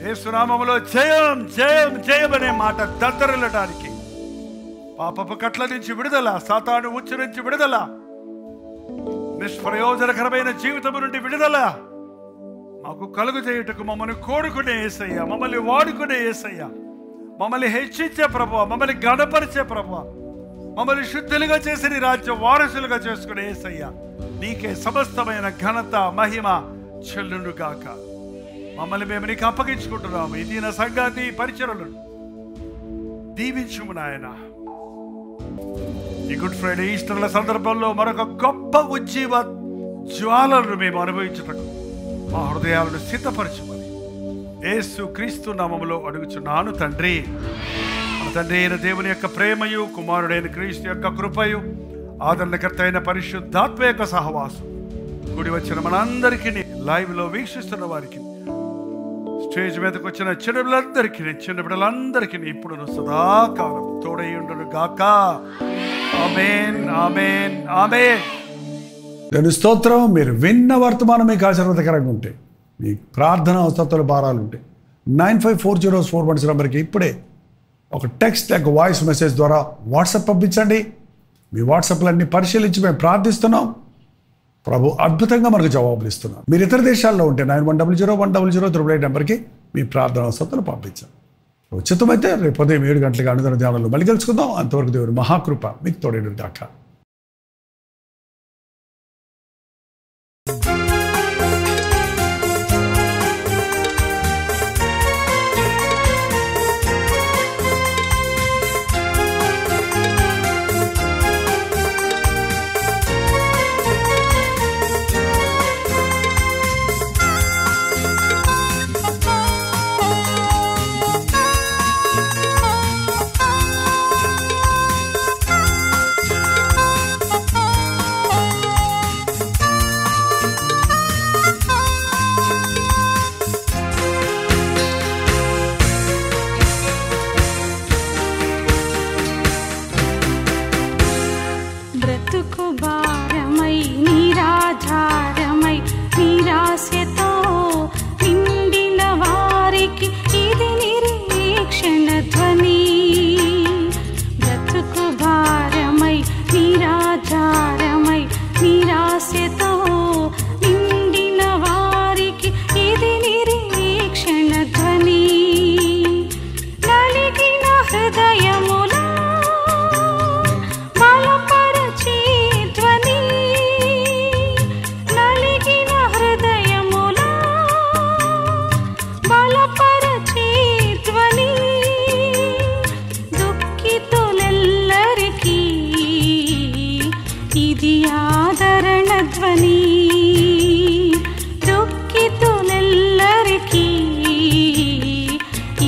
యేసు నామములో జయం జయం జయం అనే మాట దద్దరిల్లడానికి, పాపపు కట్ల నుంచి విడుదల, సాతాను ఉచ్చు నుంచి విడుదల, నిష్ప్రయోజనకరమైన జీవితము నుండి విడుదల మాకు కలుగు చేయుటకు మమ్మల్ని కోరుకునే యేసయ్య, మమ్మల్ని వాడుకునే యేసయ్య, మమ్మల్ని హెచ్చించే ప్రభువా, మమ్మల్ని గణపరిచే ప్రభువా, మమ్మల్ని శుద్ధులుగా చేసి నీ రాజ్యం వారసులుగా చేసుకునే యేసయ్య, నీకే సమస్తమైన ఘనత మహిమ చెల్లును గాక. మమ్మల్ని మేము నీకు అప్పగించుకుంటున్నాము. ఇది నా సంఘాన్ని పరిచరులను దీవించుము నాయన. ఈ గుడ్ ఫ్రైడే ఈస్టర్ల సందర్భంలో మరొక గొప్ప ఉజ్జీవ జ్వాలను మేము అనుభవించుటకు మా హృదయాలను సిద్ధపరచుమని యేసు క్రీస్తు నామములో అడుగుచున్నాను తండ్రి. మన తండ్రి అయిన దేవుని యొక్క ప్రేమయు, కుమారుడైన క్రీస్తు యొక్క కృపయు, ఆదరణకర్త అయిన పరిశుద్ధాత్మ యొక్క సహవాసం కూడి వచ్చిన మనందరికీ, లైవ్ లో వీక్షిస్తున్న వారికి, స్టేజ్ మీదకి వచ్చిన చిన్న బిడ్డలందరికీ ఇప్పుడు సదాకాలం తోడై ఉండును గాక. ఆమేన్ ఆమేన్ ఆమేన్. నేను స్తోత్రం. మీరు విన్న వర్తమానం మీకు ఆశీర్వాదకరంగా ఉంటే, మీ ప్రార్థన అవసరాలు భారాలు ఉంటే 954041 నెంబర్కి ఇప్పుడే ఒక టెక్స్ట్ లేక వాయిస్ మెసేజ్ ద్వారా వాట్సాప్ పంపించండి. మీ వాట్సాప్లన్నీ పరిశీలించి మేము ప్రార్థిస్తున్నాం. ప్రభు అద్భుతంగా మనకు జవాబులు ఇస్తున్నాం. మీరు ఇతర దేశాల్లో ఉంటే 91001008 నెంబర్కి మీ ప్రార్థన అవసరాలు పంపించాం. ఉచితమైతే రేపు ఉదయం 7 గంటలకు అనుదిన ధ్యానంలో మళ్ళీ కలుసుకుందాం. అంతవరకు దేవుని మహాకృప మీకు తోడేడు గాక.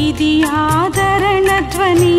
ఇది ఆదరణ ధ్వని.